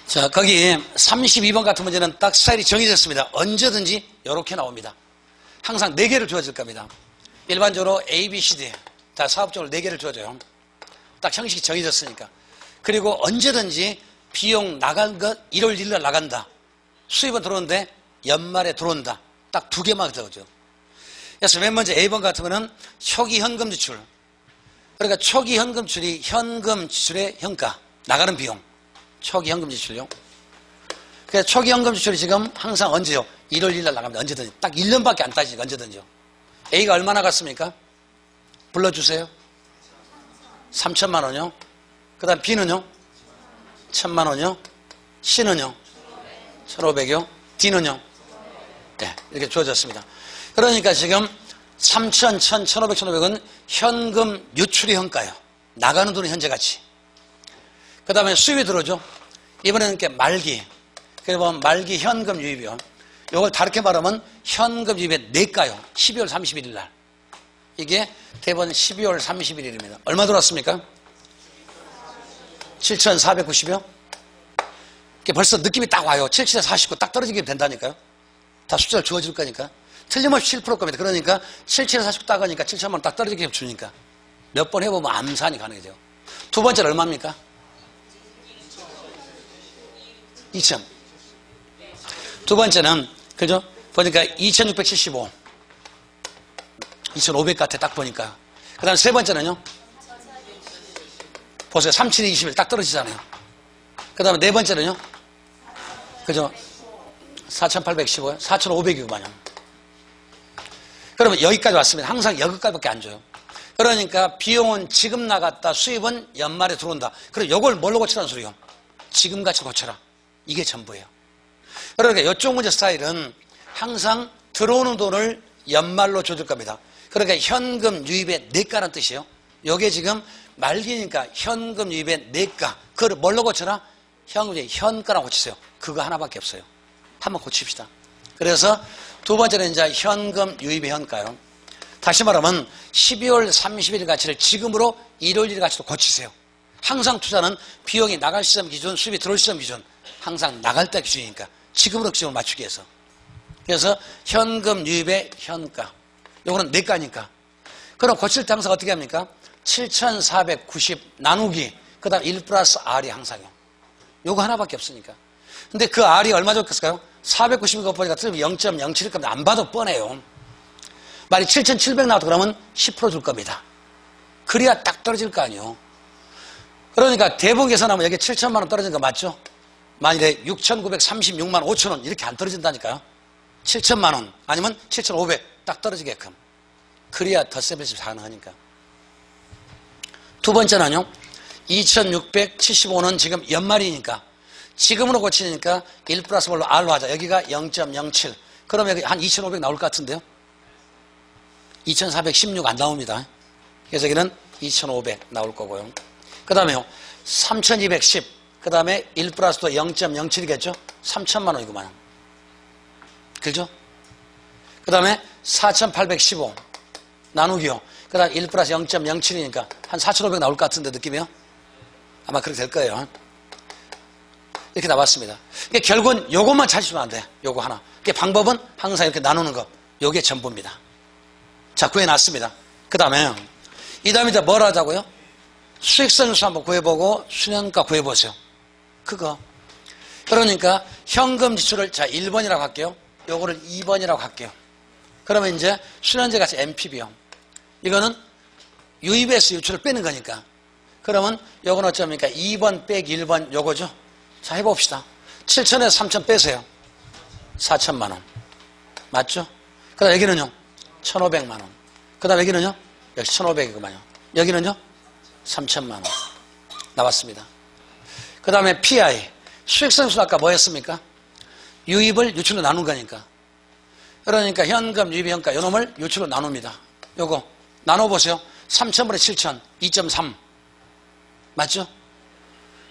[SPEAKER 1] 자, 거기 32번 같은 문제는 딱 스타일이 정해졌습니다. 언제든지 이렇게 나옵니다. 항상 4개를 주어질 겁니다. 일반적으로 A, B, C, D 다 사업적으로 4개를 주어져요. 딱 형식이 정해졌으니까. 그리고 언제든지 비용 나간 것 1월 1일 날 나간다. 수입은 들어오는데 연말에 들어온다. 딱 2개만 적어죠. 그래서 맨 먼저 A번 같으면은 초기 현금 지출. 그러니까 초기 현금 지출이 현금 지출의 현가, 나가는 비용. 초기 현금 지출요. 그래서 초기 현금 지출이 지금 항상 언제요? 1월 1일 날 나갑니다. 언제든지. 딱 1년밖에 안 따지니까 언제든지요. A가 얼마나 갔습니까? 불러주세요. 3천만 원요. 그 다음 B는요? 1,000만 원요. C는요? 1,500이요. D는요? 네, 이렇게 주어졌습니다. 그러니까 지금 3천, 1,000, 1,500, 1,500은 현금 유출이 현가예요. 나가는 돈이 현재 가치. 그 다음에 수입이 들어오죠. 이번에는 이렇게 말기. 그리고 말기 현금 유입이요. 이걸 다르게 말하면 현금 유입의 내가요. 12월 31일 날. 이게 대번 12월 31일입니다. 얼마 들어왔습니까? 7,490이요. 이게 벌써 느낌이 딱 와요. 77에 49 딱 떨어지게 된다니까요. 다 숫자를 주어줄 거니까. 틀림없이 7% 겁니다. 그러니까 77에 49 딱 하니까 7천만 원 딱 떨어지게 주니까. 몇 번 해보면 암산이 가능해져요. 두 번째는 얼마입니까? 2천. 두 번째는, 그죠? 보니까 2,675. 2,500 같아, 딱 보니까. 그 다음 세 번째는요? 보세요. 3,721 딱 떨어지잖아요. 그 다음에 네 번째는요? 그죠? 4,815요? 4,500이구만요. 그러면 여기까지 왔습니다. 항상 여기까지밖에 안 줘요. 그러니까 비용은 지금 나갔다, 수입은 연말에 들어온다. 그럼 이걸 뭘로 고치라는 소리요? 지금 가치 고쳐라. 이게 전부예요. 그러니까 이쪽 문제 스타일은 항상 들어오는 돈을 연말로 줘줄 겁니다. 그러니까 현금 유입의 내가라는 뜻이에요. 이게 지금 말기니까 현금 유입의 내가. 그걸 뭘로 고쳐라? 현금 유입 현가랑 고치세요. 그거 하나밖에 없어요. 한번 고칩시다. 그래서 두 번째는 이제 현금 유입의 현가요. 다시 말하면 12월 30일 가치를 지금으로 1월 1일 가치로 고치세요. 항상 투자는 비용이 나갈 시점 기준, 수입이 들어올 시점 기준, 항상 나갈 때 기준이니까 지금으로 기준을 맞추기 위해서. 그래서 현금 유입의 현가. 요거는 내가니까. 그럼 고칠 때 항상 어떻게 합니까? 7,490 나누기, 그 다음 1 플러스 R이 항상요. 요거 하나밖에 없으니까. 근데 그 R이 얼마 줬을까요? 490인 보니까 틀리면 0.07일 겁니다. 안 봐도 뻔해요. 만약 7,700 나와도 그러면 10% 줄 겁니다. 그래야 딱 떨어질 거 아니에요. 그러니까 대부분 계산하면 여기 7천만 원 떨어진 거 맞죠? 만일에 6,936만 5천 원 이렇게 안 떨어진다니까요. 7천만 원 아니면 7,500 딱 떨어지게끔. 그래야 덧세븐십 가능하니까. 두 번째는요. 2,675는 지금 연말이니까 지금으로 고치니까 1 플러스 뭘로 R로 하자. 여기가 0.07. 그럼 여기 한 2,500 나올 것 같은데요. 2,416 안 나옵니다. 그래서 여기는 2,500 나올 거고요. 그 다음에요. 3,210. 그 다음에 1 플러스도 0.07이겠죠? 3천만 원이구만. 그죠? 그 다음에 4,815 나누기요. 그 다음 1 플러스 0.07이니까 한 4,500 나올 것 같은데 느낌이요? 아마 그렇게 될 거예요. 이렇게 나왔습니다. 그러니까 결국은 요것만 찾으시면 안 돼. 요거 하나. 그러니까 방법은 항상 이렇게 나누는 거. 요게 전부입니다. 자, 구해놨습니다. 그 다음에 이 다음에 이제 뭘 하자고요? 수익성수 한번 구해보고 수년가 구해보세요. 그거. 그러니까 현금 지출을 자 1번이라고 할게요. 요거를 2번이라고 할게요. 그러면 이제 수년제 같이 NPB요. 이거는 유입에서 유출을 빼는 거니까. 그러면 요건 어쩌니까 2번 빼기 1번 요거죠. 자, 해봅시다. 7천에서 3천 빼세요. 4천만 원. 맞죠? 그 다음 여기는요? 1,500만 원. 그 다음 여기는요? 역시 1,500이구만요. 여기는요? 3천만 원. 나왔습니다. 그 다음에 PI. 수익성수 아까 뭐였습니까? 유입을 유출로 나눈 거니까. 그러니까 현금, 유입, 현가 요 놈을 유출로 나눕니다. 요거 나눠보세요. 3천분의 7천 2.3 맞죠?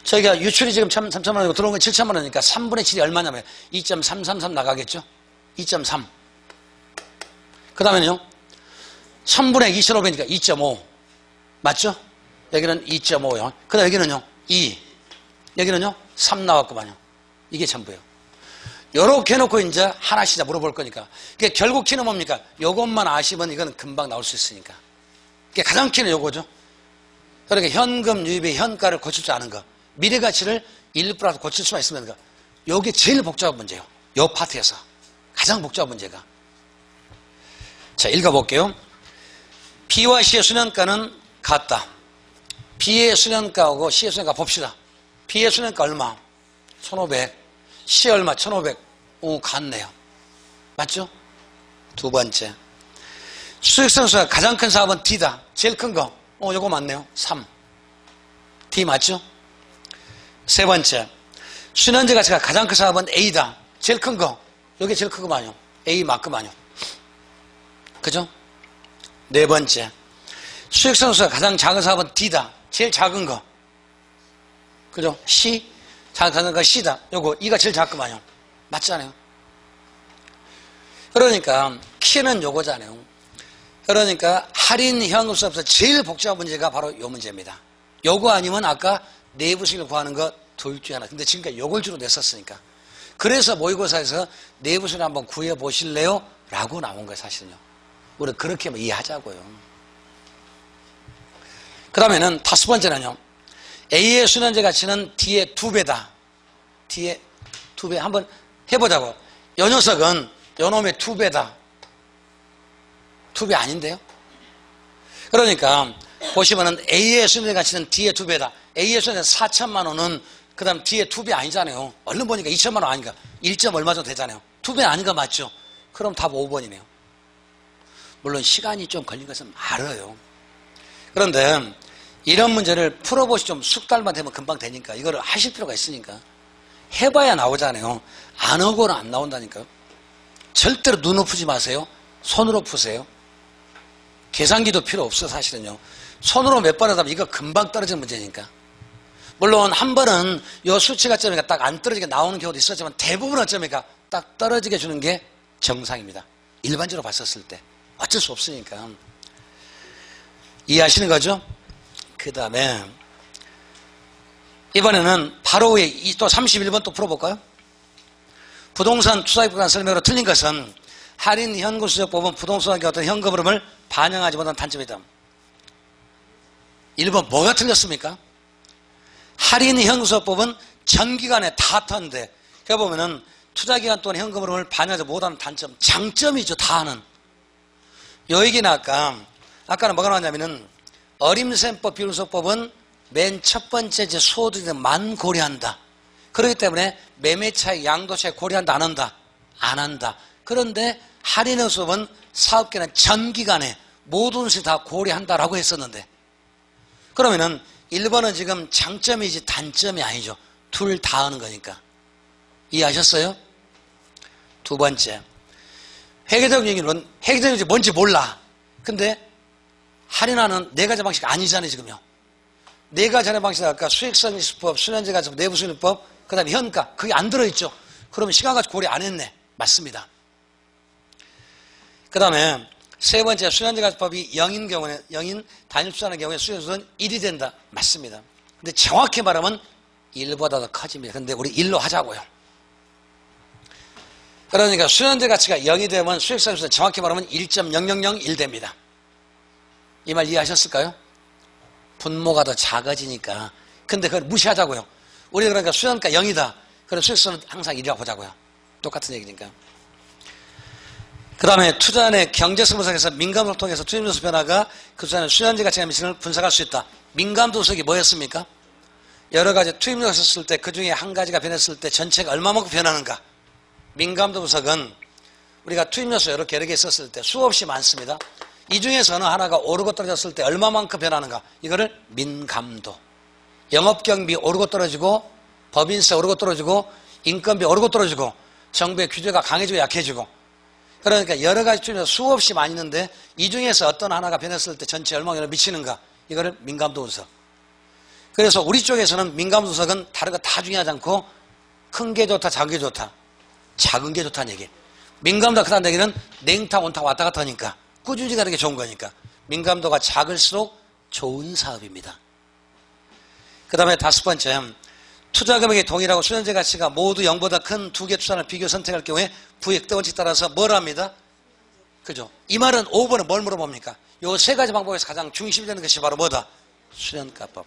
[SPEAKER 1] 저희가 유출이 지금 3천만 원이고 들어온 건 7천만 원이니까 3분의 7이 얼마냐면 2.333 나가겠죠? 2.3 그 다음에는요 1000분의 2,500이니까 2.5 맞죠? 여기는 2.5요. 그 다음 여기는요 2 여기는요 3 나왔구만요. 이게 전부예요. 요렇게 해놓고 이제 하나씩 물어볼 거니까. 그게 결국 키는 뭡니까? 요것만 아시면 이건 금방 나올 수 있으니까. 그게 가장 키는 요거죠. 그러니까 현금 유입의 현가를 고칠 줄 아는 거. 미래가치를 1%라도 고칠 수만 있으면 거. 요게 제일 복잡한 문제예요. 요 파트에서. 가장 복잡한 문제가. 자, 읽어볼게요. B와 C의 수년가는 같다. B의 수년가하고 C의 수년가 봅시다. B의 수년가 얼마? 1,500. C 얼마? 1,500. 오, 같네요. 맞죠? 두 번째. 수익성수가 가장 큰 사업은 D다. 제일 큰 거. 요거 맞네요. 3. D 맞죠? 세 번째. 수년제 가치가 가장 큰 사업은 A다. 제일 큰 거. 여기 제일 크구만요. A 맞구만요. 그죠? 네 번째. 수익성수가 가장 작은 사업은 D다. 제일 작은 거. 그죠? C. 작은 거 C다. 요거 E가 제일 작구만요. 맞잖아요. 그러니까 키는 요거잖아요. 그러니까 할인 현금 수업에서 제일 복잡한 문제가 바로 요 문제입니다. 요거 아니면 아까 내부 수익을 구하는 거 둘 중에 하나. 근데 지금까지 요걸 주로 냈었으니까. 그래서 모의고사에서 내부 수익을 한번 구해 보실래요? 라고 나온 거예요, 사실은요. 우리 그렇게 이해하자고요. 그 다음에는 다섯 번째는요. A의 수년제 가치는 D의 2배다. D의 2배. 한번 해보자고. 요 녀석은 요 놈의 2배다. 2배 아닌데요? 그러니까 보시면은 A의 수년제 가치는 D의 2배다. A의 수년제 4천만 원은 그 다음 D의 2배 아니잖아요. 얼른 보니까 2천만 원 아닌가. 1점 얼마 정도 되잖아요. 2배 아닌가 맞죠? 그럼 답 5번이네요. 물론 시간이 좀 걸린 것은 알아요. 그런데 이런 문제를 풀어보시 좀 숙달만 되면 금방 되니까 이거를 하실 필요가 있으니까 해봐야 나오잖아요. 안 하고는 안 나온다니까요. 절대로 눈으로 푸지 마세요. 손으로 푸세요. 계산기도 필요 없어 사실은요. 손으로 몇 번 하다 보면 이거 금방 떨어지는 문제니까. 물론 한 번은 요 수치가 점이니까 딱 안 떨어지게 나오는 경우도 있었지만 대부분 어쩌니까 딱 떨어지게 주는 게 정상입니다. 일반적으로 봤었을 때. 어쩔 수 없으니까. 이해하시는 거죠? 그 다음에 이번에는 바로 후에 또 31번 또 풀어볼까요? 부동산 투자입법관 설명으로 틀린 것은 할인 현금 수적법은 부동산의 어떤 현금 흐름을 반영하지 못한 단점이다. 1번 뭐가 틀렸습니까? 할인 현금 수적법은 전기간에 다 탔는데 해보면은 투자기간 동안 현금 흐름을 반영하지 못하는 단점, 장점이죠. 다 하는. 요 얘기는 아까는 뭐가 나왔냐면은 어림셈법 비율수법은 맨 첫 번째 소득만 고려한다. 그렇기 때문에 매매 차익, 양도 차익 고려한다, 안 한다? 안 한다. 그런데 할인의 수업은 사업기간 전기간에 모든 것을 다 고려한다라고 했었는데 그러면은 1번은 지금 장점이지 단점이 아니죠. 둘 다 하는 거니까. 이해하셨어요? 두 번째. 회계적 얘기는 회계적 얘기 뭔지 몰라. 근데 할인하는 네 가지 방식 아니잖아요, 지금요. 네 가지 하는 방식은 아까 수익성립법, 수년제 가지법, 내부수익법, 그 다음에 현가. 그게 안 들어있죠. 그러면 시간까지 고려 안 했네. 맞습니다. 그 다음에 세 번째 수년제 가지법이 0인 경우에, 0인 단일수하는 경우에 수익성은 1이 된다. 맞습니다. 근데 정확히 말하면 1보다 더 커집니다. 근데 우리 1로 하자고요. 그러니까 수년제 가치가 0이 되면 수익성립은 정확히 말하면 1.0001 됩니다. 이 말 이해하셨을까요? 분모가 더 작아지니까. 근데 그걸 무시하자고요. 우리 그러니까 수년가 0이다. 그럼 수익성은 항상 1이라고 보자고요. 똑같은 얘기니까. 그 다음에 투자의 경제성 분석에서 민감도를 통해서 투입요소 변화가 그 투자의 수년제 가치가 미치는 분석할 수 있다. 민감도 분석이 뭐였습니까? 여러 가지 투입요소가 있었을 때 그 중에 한 가지가 변했을 때 전체가 얼마만큼 변하는가. 민감도 분석은 우리가 투입요소 이렇게 여러 개 썼을 때 수없이 많습니다. 이 중에서 어느 하나가 오르고 떨어졌을 때 얼마만큼 변하는가, 이거를 민감도. 영업경비 오르고 떨어지고, 법인세 오르고 떨어지고, 인건비 오르고 떨어지고, 정부의 규제가 강해지고 약해지고, 그러니까 여러 가지 투입요소 수없이 많이 있는데 이 중에서 어떤 하나가 변했을 때 전체에 얼마나 미치는가, 이거를 민감도 분석. 그래서 우리 쪽에서는 민감도 분석은 다른 거 다 중요하지 않고 큰 게 좋다, 작은 게 좋다, 작은 게 좋다는 얘기. 민감도가 크다는 얘기는 냉타 온타 왔다 갔다 하니까 꾸준히 가는 게 좋은 거니까 민감도가 작을수록 좋은 사업입니다. 그 다음에 5번째, 투자 금액이 동일하고 수년제 가치가 모두 0보다 큰 두 개 투자를 비교 선택할 경우에 부익 원칙 따라서 뭘 합니다? 그죠? 이 말은 5번은 뭘 물어봅니까? 요 세 가지 방법에서 가장 중심이 되는 것이 바로 뭐다? 수년가법.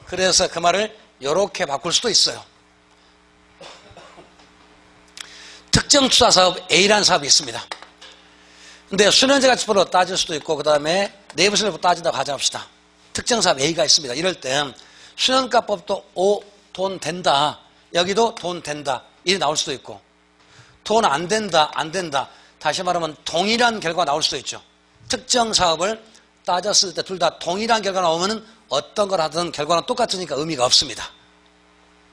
[SPEAKER 1] 그래서 그 말을 이렇게 바꿀 수도 있어요. 특정 투자 사업 A라는 사업이 있습니다. 근데 수년제 가치로 따질 수도 있고 그 다음에 내부설로 따진다고 가정합시다. 특정 사업 A가 있습니다. 이럴 때 수년가법도 돈 된다, 여기도 돈 된다, 이렇게 나올 수도 있고, 돈 안 된다, 안 된다, 다시 말하면 동일한 결과가 나올 수도 있죠. 특정 사업을 따졌을 때 둘 다 동일한 결과가 나오면 어떤 걸 하든 결과는 똑같으니까 의미가 없습니다.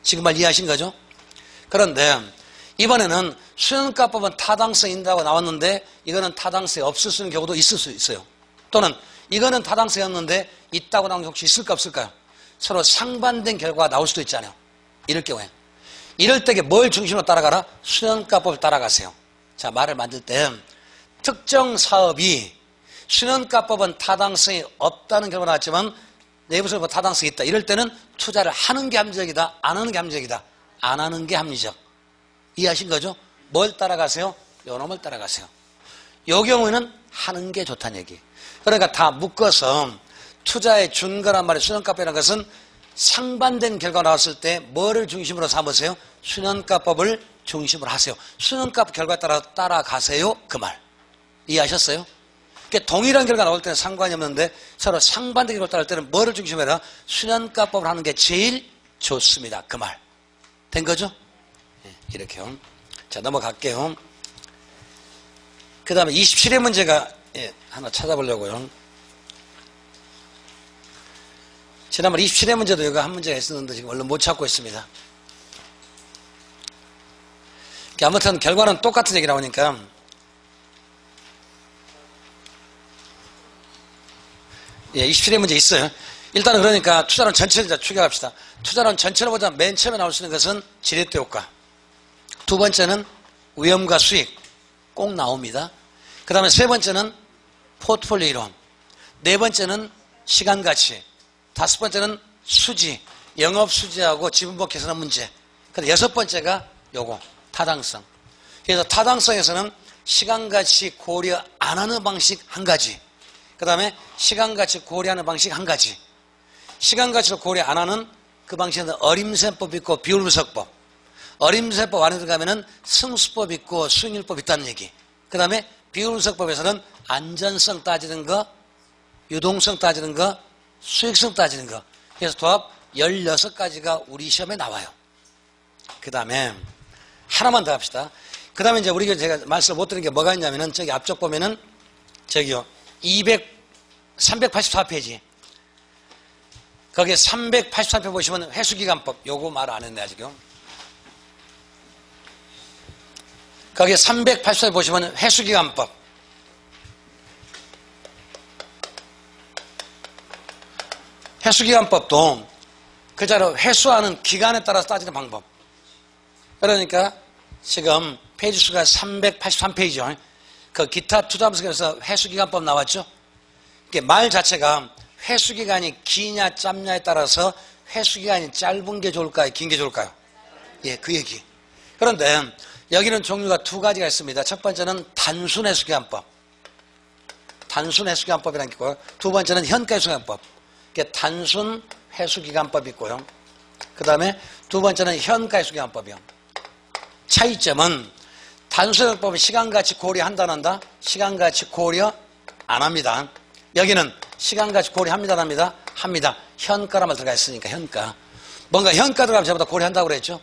[SPEAKER 1] 지금 말 이해하신 거죠? 그런데 이번에는 수년가법은 타당성이 있다고 나왔는데 이거는 타당성이 없을 수 있는 경우도 있을 수 있어요. 또는 이거는 타당성이었는데 있다고 나온 게 혹시 있을까 없을까요? 서로 상반된 결과가 나올 수도 있잖아요. 이럴 경우에. 이럴 때 뭘 중심으로 따라가라? 수년가법을 따라가세요. 자, 말을 만들 때 특정 사업이 수년가법은 타당성이 없다는 결과가 나왔지만 내부설법 타당성이 있다. 이럴 때는 투자를 하는 게 합리적이다, 안 하는 게 합리적이다. 안 하는 게 합리적. 이해하신 거죠? 뭘 따라가세요? 요놈을 따라가세요. 요 경우에는 하는 게 좋다는 얘기. 그러니까 다 묶어서 투자의 준거란 말이 수년가법이라는 것은 상반된 결과가 나왔을 때 뭐를 중심으로 삼으세요? 수년가법을 중심으로 하세요. 수년가법 결과에 따라 따라가세요. 그 말. 이해하셨어요? 그러니까 동일한 결과 나올 때는 상관이 없는데 서로 상반된 결과 따를 때는 뭐를 중심으로 해라? 수년가법을 하는 게 제일 좋습니다. 그 말. 된 거죠? 이렇게요. 자, 넘어갈게요. 그 다음에 27회 문제가 하나 찾아보려고요. 지난번 27회 문제도 이거 한 문제가 있었는데 지금 얼른 못 찾고 있습니다. 아무튼 결과는 똑같은 얘기 나오니까 예, 27회 문제 있어요. 일단은 그러니까 투자론 전체를 추격합시다. 투자론 전체를 보자면 맨 처음에 나올 수 있는 것은 지렛대 효과. 두 번째는 위험과 수익. 꼭 나옵니다. 그 다음에 세 번째는 포트폴리오 이론. 네 번째는 시간가치. 다섯 번째는 수지. 영업수지하고 지분법 개선한 문제. 그다음 여섯 번째가 요거. 타당성. 그래서 타당성에서는 시간가치 고려 안 하는 방식 한 가지. 그 다음에 시간가치 고려하는 방식 한 가지. 시간가치를 고려 안 하는 그 방식에는 어림셈법 있고 비율분석법. 어림셈법 안에 들어가면은 승수법 있고 수익률법 있다는 얘기. 그 다음에 비율분석법에서는 안전성 따지는 거, 유동성 따지는 거, 수익성 따지는 거. 그래서 도합 16가지가 우리 시험에 나와요. 그 다음에 하나만 더 합시다. 그 다음에 이제 우리가 제가 말씀을 못 드린 게 뭐가 있냐면은 저기 앞쪽 보면은 저기요. 384페이지. 거기에 384페이지 보시면 회수기간법. 요거 말 안 했네, 아직요. 거기에 384페이지 보시면 회수기간법. 회수기간법도 그 자로 회수하는 기간에 따라서 따지는 방법. 그러니까 지금 페이지 수가 383페이지요. 그 기타 투자 분석에서 회수기간법 나왔죠? 말 자체가 회수기간이 기냐 짧냐에 따라서 회수기간이 짧은 게 좋을까요? 긴 게 좋을까요? 예, 그 얘기. 그런데 여기는 종류가 두 가지가 있습니다. 첫 번째는 단순 회수기간법. 단순 회수기간법이라는 게 있고요. 두 번째는 현가 회수기간법. 단순 회수기간법이 있고요. 그 다음에 두 번째는 현가 회수기간법이요. 차이점은 단순 회수기간법은 시간가치 고려한다 안 한다? 시간가치 고려 안 합니다. 여기는 시간가치 고려합니다 안 합니다? 합니다. 현가라만 들어가 있으니까 현가. 뭔가 현가 들어가면 저보다 고려한다고 그랬죠?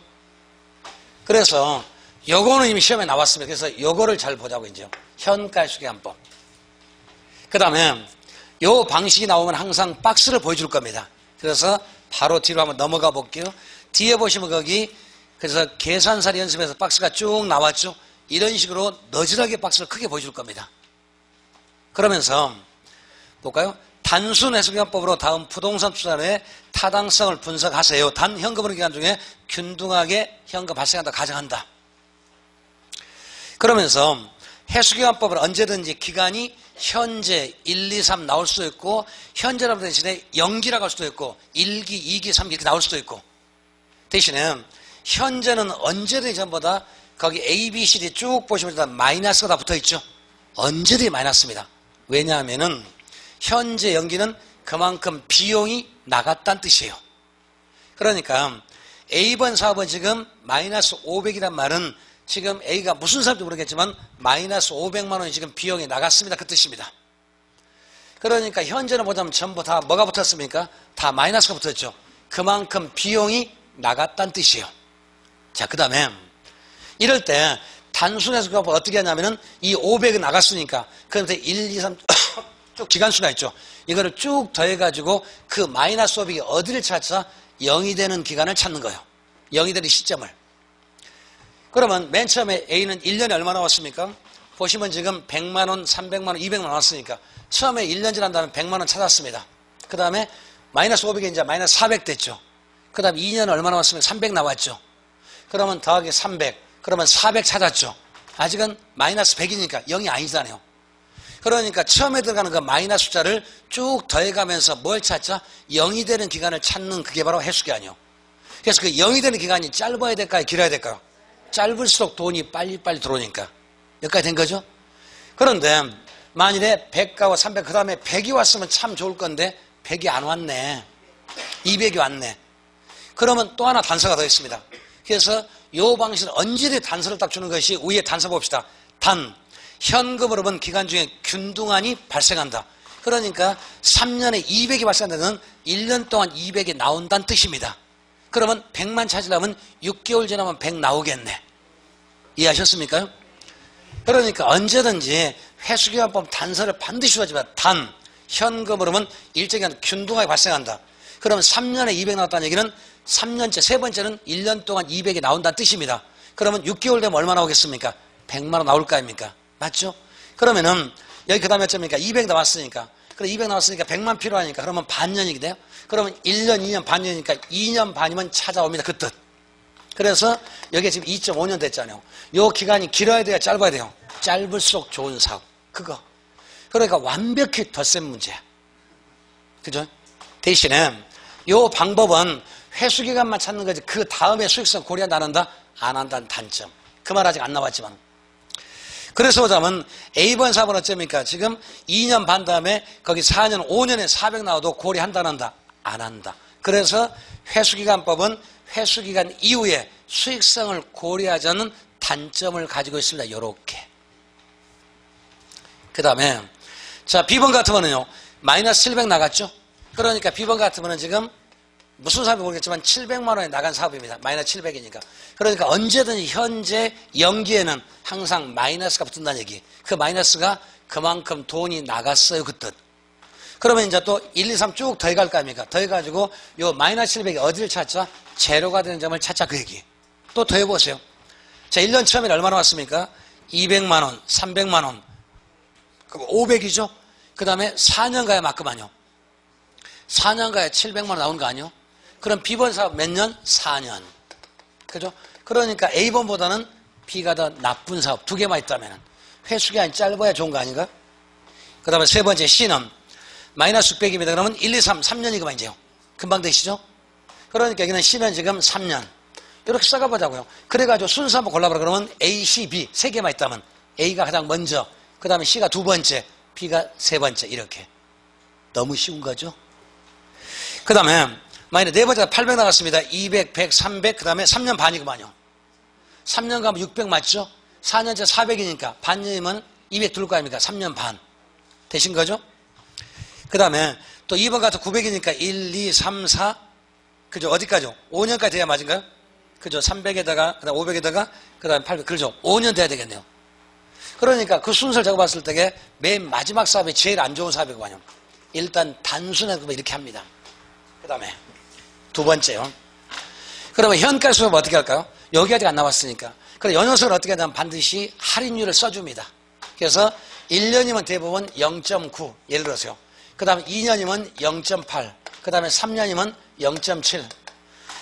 [SPEAKER 1] 그래서 요거는 이미 시험에 나왔습니다. 그래서 요거를 잘 보자고 이제. 현가 회수기간법. 그 다음에 요 방식이 나오면 항상 박스를 보여줄 겁니다. 그래서 바로 뒤로 한번 넘어가 볼게요. 뒤에 보시면 거기 그래서 계산사리 연습에서 박스가 쭉 나왔죠. 이런 식으로 너지하게 박스를 크게 보여줄 겁니다. 그러면서 볼까요? 단순 회수기간법으로 다음 부동산 투자의 타당성을 분석하세요. 단 현금흐름 기간 중에 균등하게 현금 발생한다 가정한다. 그러면서 회수기간법은 언제든지 기간이 현재 1, 2, 3 나올 수도 있고 현재라고 대신에 연기라고 할 수도 있고 1기, 2기, 3기 이렇게 나올 수도 있고 대신에 현재는 언제든지 전보다 거기 A, B, C, D 쭉 보시면 다 마이너스가 다 붙어있죠. 언제든지 마이너스입니다. 왜냐하면은 현재 연기는 그만큼 비용이 나갔다는 뜻이에요. 그러니까 A번 사업은 지금 마이너스 500이란 말은 지금 A가 무슨 사업인지 모르겠지만 마이너스 500만 원이 지금 비용이 나갔습니다. 그 뜻입니다. 그러니까 현재는 보자면 전부 다 뭐가 붙었습니까? 다 마이너스가 붙었죠. 그만큼 비용이 나갔다는 뜻이에요. 자, 그 다음에 이럴 때 단순 회수기간법 어떻게 하냐면은 이 500이 나갔으니까 그런데 1, 2, 3 쭉 기간수가 있죠. 이거를 쭉 더해가지고 그 마이너스 500이 어디를 찾자 0이 되는 기간을 찾는 거예요. 0이 되는 시점을. 그러면 맨 처음에 A는 1년에 얼마 나왔습니까? 보시면 지금 100만 원, 300만 원, 200만 원 나왔으니까 처음에 1년 지난 다음에 100만 원 찾았습니다. 그 다음에 마이너스 500이 이제 마이너스 400 됐죠. 그 다음에 2년 얼마 나왔으면 300 나왔죠. 그러면 더하기 300, 그러면 400 찾았죠. 아직은 마이너스 100이니까 0이 아니잖아요. 그러니까 처음에 들어가는 그 마이너스 숫자를 쭉 더해가면서 뭘 찾자? 0이 되는 기간을 찾는 그게 바로 회수기간이요. 그래서 그 0이 되는 기간이 짧아야 될까요? 길어야 될까요? 짧을수록 돈이 빨리빨리 들어오니까. 여기까지 된 거죠? 그런데 만일에 100가와 300, 그 다음에 100이 왔으면 참 좋을 건데 100이 안 왔네. 200이 왔네. 그러면 또 하나 단서가 더 있습니다. 그래서 이 방식은 언제든지 단서를 딱 주는 것이 위에 단서 봅시다. 단, 현금으로는 기간 중에 균등한이 발생한다. 그러니까 3년에 200이 발생한다는 1년 동안 200이 나온다는 뜻입니다. 그러면 100만 찾으려면 6개월 지나면 100 나오겠네. 이해하셨습니까? 그러니까 언제든지 회수기간법 단서를 반드시 주어지만 단, 현금으로는 일정한 균등하게 발생한다. 그러면 3년에 200 나왔다는 얘기는 3년째, 세 번째는 1년 동안 200이 나온다는 뜻입니다. 그러면 6개월 되면 얼마 나오겠습니까? 100만 원 나올 거 아닙니까? 맞죠? 그러면은 여기 그 다음에 몇 점입니까? 200 나왔으니까. 그래 200 나왔으니까 100만 필요하니까 그러면 반년이 돼요. 그러면 1년, 2년, 반년이니까 2년 반이면 찾아옵니다. 그 뜻. 그래서 여기에 지금 2.5년 됐잖아요. 요 기간이 길어야 돼요? 짧아야 돼요? 짧을수록 좋은 사업. 그거. 그러니까 완벽히 덧셈 문제. 그죠? 대신에 요 방법은 회수기간만 찾는 거지 그 다음에 수익성 고려한다 안 한다? 안 한다는 단점. 그 말 아직 안 나왔지만. 그래서 보자면 A번 사업은 어쩝니까? 지금 2년 반 다음에 거기 4년, 5년에 400 나와도 고려한다 안 한다? 안 한다. 그래서 회수기간법은 회수기간 이후에 수익성을 고려하지 않는 단점을 가지고 있습니다. 요렇게. 그 다음에 자 B번 같으면요 마이너스 700 나갔죠? 그러니까 B번 같으면 지금 무슨 사업인지 모르겠지만 700만 원에 나간 사업입니다. 마이너스 700이니까. 그러니까 언제든지 현재 연기에는 항상 마이너스가 붙는다는 얘기. 그 마이너스가 그만큼 돈이 나갔어요. 그 뜻. 그러면 이제 또 1, 2, 3 쭉 더해갈 거 아닙니까? 더해가지고 요 마이너스 700이 어디를 찾자? 제로가 되는 점을 찾자 그 얘기. 또 더해보세요. 자, 1년 처음에 얼마나 왔습니까? 200만 원, 300만 원. 그럼 500이죠? 그 다음에 4년 가야 맞구만요. 4년 가야 700만 원 나온 거 아니요? 그럼 B번 사업 몇 년? 4년. 그죠? 그러니까 A번보다는 B가 더 나쁜 사업 두 개만 있다면 회수기간이 짧아야 좋은 거 아닌가? 그 다음에 세 번째 C는 마이너스 600입니다. 그러면 1, 2, 3, 3년이구만 이제요. 금방 되시죠? 그러니까 여기는 C는 지금 3년. 이렇게 써가보자고요. 그래가지고 순서 한번 골라보라 그러면 A, C, B 세 개만 있다면 A가 가장 먼저, 그 다음에 C가 두 번째, B가 세 번째 이렇게. 너무 쉬운 거죠? 그 다음에 만약에 네 번째가 800 나갔습니다. 200, 100, 300, 그 다음에 3년 반이구만요. 3년 가면 600 맞죠? 4년째 400이니까 반년이면 200 들을 거 아닙니까? 3년 반. 되신 거죠? 그 다음에 또 2번 같은 900이니까 1, 2, 3, 4. 그죠? 어디까지요? 5년까지 돼야 맞은가요? 그죠? 300에다가, 그 다음 500에다가, 그 다음 800. 그죠? 5년 돼야 되겠네요. 그러니까 그 순서를 적어봤을 때에 맨 마지막 사업이 제일 안 좋은 사업이거든요. 일단 단순하게 이렇게 합니다. 그 다음에 두 번째요. 그러면 현가 수업 어떻게 할까요? 여기 아직 안 나왔으니까. 그럼 연효석을 어떻게 하냐면 반드시 할인율을 써줍니다. 그래서 1년이면 대부분 0.9 예를 들어서요. 그 다음에 2년이면 0.8 그 다음에 3년이면 0.7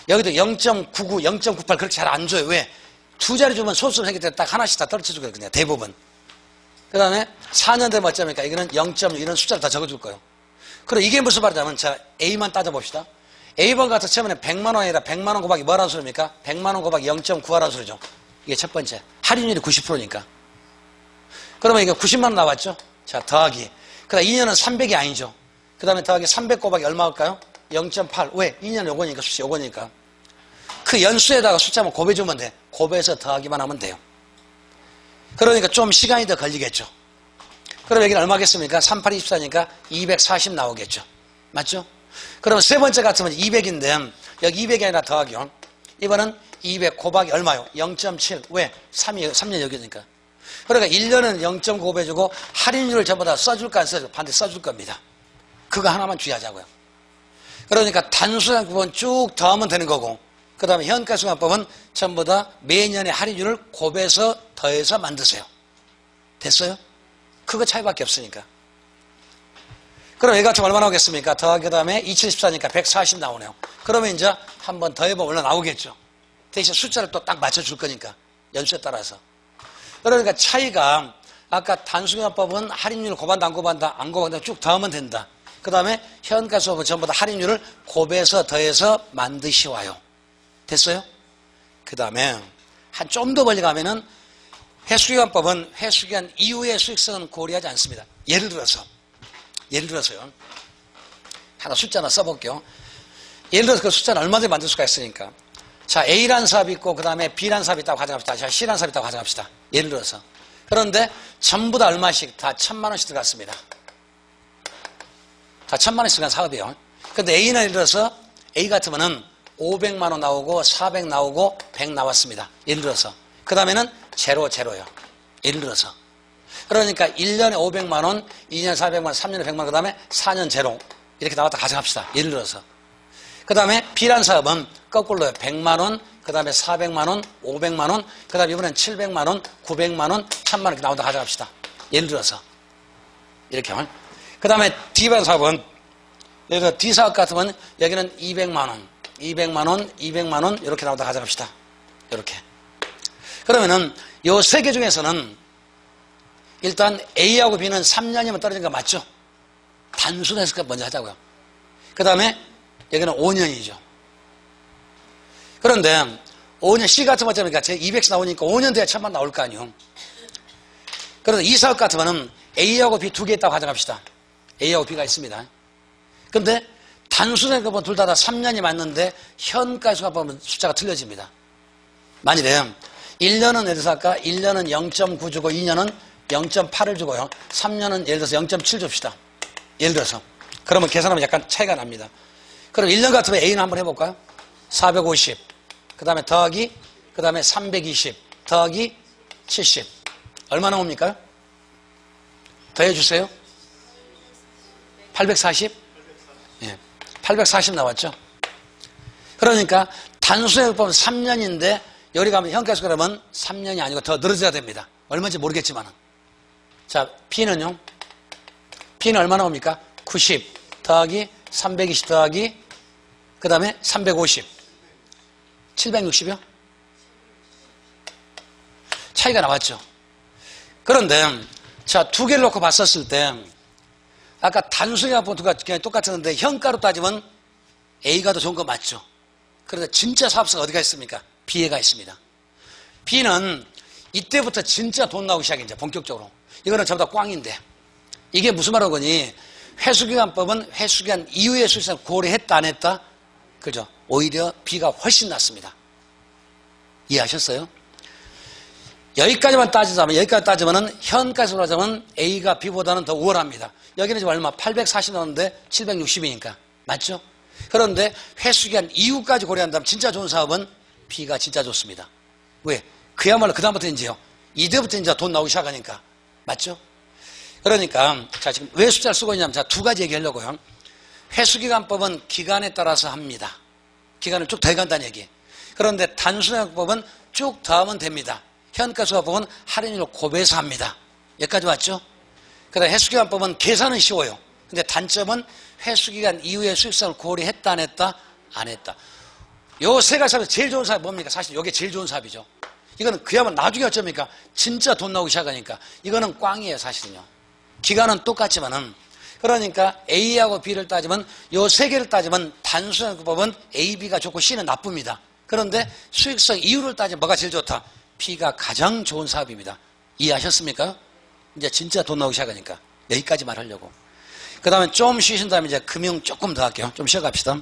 [SPEAKER 1] 여기도 0.99 0.98 그렇게 잘 안 줘요. 왜? 두 자리 주면 소수점 생길 때 딱 하나씩 다 떨어져주거든요. 그냥 대부분. 그 다음에 4년 되면 어쩌니까 이거는 0.6 이런 숫자를 다 적어줄 거예요. 그럼 이게 무슨 말이냐면 자 A만 따져봅시다. A번 같은 처음에는 100만 원이 아니라 100만 원 곱하기 뭐라는 소리입니까? 100만 원 곱하기 0.9하라는 소리죠. 이게 첫 번째. 할인율이 90%니까. 그러면 이게 90만 원 나왔죠? 자, 더하기. 그 다음 2년은 300이 아니죠. 그 다음에 더하기 300 곱하기 얼마일까요? 0.8. 왜? 2년 요거니까, 숫자 요거니까. 그 연수에다가 숫자만 곱해주면 돼. 곱해서 더하기만 하면 돼요. 그러니까 좀 시간이 더 걸리겠죠. 그럼 여기는 얼마겠습니까? 38, 24니까 240 나오겠죠. 맞죠? 그럼 세 번째 같으면 200인데, 여기 200이 아니라 더하기요. 이번은 200 곱하기 얼마요? 0.7. 왜? 3년 여기니까. 그러니까 1년은 0.9 곱해주고 할인율을 전부 다 써줄까 안 써줄까? 반드시 써줄 겁니다. 그거 하나만 주의하자고요. 그러니까 단순한 부분 쭉 더하면 되는 거고 그 다음에 현가수관법은 전부 다 매년의 할인율을 곱해서 더해서 만드세요. 됐어요? 그거 차이밖에 없으니까. 그럼 얘가 좀 얼마 나오겠습니까? 더하기 그 다음에 2014니까 140 나오네요. 그러면 이제 한번 더해보면 올라 나오겠죠. 대신 숫자를 또 딱 맞춰줄 거니까 연수에 따라서. 그러니까 차이가 아까 단순화법은 할인율을 곱한다 안 곱한다 안 곱한다 쭉 더하면 된다. 그 다음에 현가수업은 전부 다 할인율을 곱해서 더해서 만드시와요. 됐어요? 그 다음에 한 좀 더 멀리 가면은 회수기간법은 회수기간 이후의 수익성은 고려하지 않습니다. 예를 들어서요. 하나 숫자 하나 써볼게요. 예를 들어서 그 숫자는 얼마든지 만들 수가 있으니까. 자, A라는 사업이 있고, 그 다음에 B라는 사업이 있다고 가정합시다. 자, C라는 사업이 있다고 가정합시다. 예를 들어서. 그런데 전부 다 얼마씩, 다 1000만 원씩 들어갔습니다. 다 1000만 원씩 들어간 사업이에요. 근데 A는 예를 들어서, A 같으면은 500만 원 나오고, 400 나오고, 100 나왔습니다. 예를 들어서. 그 다음에는 제로요. 예를 들어서. 그러니까 1년에 500만 원, 2년에 400만 원, 3년에 100만 원, 그 다음에 4년 제로. 이렇게 나왔다 가정합시다. 예를 들어서. 그 다음에 B라는 사업은 거꾸로요. 100만 원, 그 다음에 400만 원, 500만 원, 그 다음에 이번엔 700만 원, 900만 원, 1000만 원 이렇게 나온다 가져갑시다. 예를 들어서. 이렇게. 그 다음에 D라는 사업은 여기서 D 사업 같으면 여기는 200만 원, 200만 원, 200만 원 이렇게 나온다 가져갑시다. 이렇게. 그러면은 요 세 개 중에서는 일단 A하고 B는 3년이면 떨어진 거 맞죠? 단순해서 먼저 하자고요. 그 다음에 여기는 5년이죠. 그런데 5년 C 같은 거 어쩌니까 제 200씩 나오니까 5년 돼야 1000만 나올 거 아니에요. 그런데 이 사업 같으면은 A하고 B 두 개 있다고 가정합시다. A하고 B가 있습니다. 근데 단순하게 보면 둘 다 3년이 맞는데 현가수가 보면 숫자가 틀려집니다. 만일에 1년은 예를 들어서 아까 1년은 0.9 주고 2년은 0.8을 주고요. 3년은 예를 들어서 0.7 줍시다. 예를 들어서. 그러면 계산하면 약간 차이가 납니다. 그럼 1년 같으면 A는 한번 해볼까요? 450. 그 다음에 더하기, 그 다음에 320. 더하기 70. 얼마 나옵니까? 더해주세요. 840? 예. 840 나왔죠? 그러니까 단순하게 보면 3년인데 여기 가면 현가수 그러면 3년이 아니고 더 늘어져야 됩니다. 얼마인지 모르겠지만. 자, P는요? P는 얼마 나옵니까? 90 더하기 320 더하기 그 다음에 350 760이요? 차이가 나왔죠. 그런데 자, 두 개를 놓고 봤었을 때 아까 단순히가 보통가 그냥 똑같았는데 현가로 따지면 A가 더 좋은 거 맞죠. 그런데 진짜 사업성은 어디가 있습니까? B가 있습니다. B는 이때부터 진짜 돈 나오기 시작해 이제 본격적으로. 이거는 전부 다 꽝인데 이게 무슨 말하거니 회수기간법은 회수기간 이후의 수익성을 고려했다 안 했다? 그죠? 오히려 B가 훨씬 낫습니다. 이해하셨어요? 여기까지만 따지면은 현가수로 하자면 A가 B보다는 더 우월합니다. 여기는 지금 얼마? 840 나오는데 760이니까. 맞죠? 그런데 회수기간 이후까지 고려한다면 진짜 좋은 사업은 B가 진짜 좋습니다. 왜? 그야말로 그다음부터 이제요. 이때부터 이제 돈 나오기 시작하니까. 맞죠? 그러니까 자 지금 왜 숫자를 쓰고 있냐면 자 두 가지 얘기하려고요. 회수기간법은 기간에 따라서 합니다. 기간을 쭉 더해간다는 얘기. 그런데 단순화법은 쭉 더하면 됩니다. 현가수화법은 할인율을 곱해서 합니다. 여기까지 왔죠? 그다음 회수기간법은 계산은 쉬워요. 근데 단점은 회수기간 이후에 수익성을 고려했다 안 했다? 안 했다. 요 세 가지 사업에서 제일 좋은 사업이 뭡니까? 사실 이게 제일 좋은 사업이죠. 이거는 그야말로 나중에 어쩌니까 진짜 돈 나오기 시작하니까 이거는 꽝이에요 사실은요. 기간은 똑같지만은 그러니까 A하고 B를 따지면 요 세 개를 따지면 단순화법은 A, B가 좋고 C는 나쁩니다. 그런데 수익성 이유를 따지면 뭐가 제일 좋다? B가 가장 좋은 사업입니다. 이해하셨습니까? 이제 진짜 돈 나오기 시작하니까 여기까지 말하려고. 그 다음에 좀 쉬신 다음에 이제 금융 조금 더 할게요. 좀 쉬어갑시다.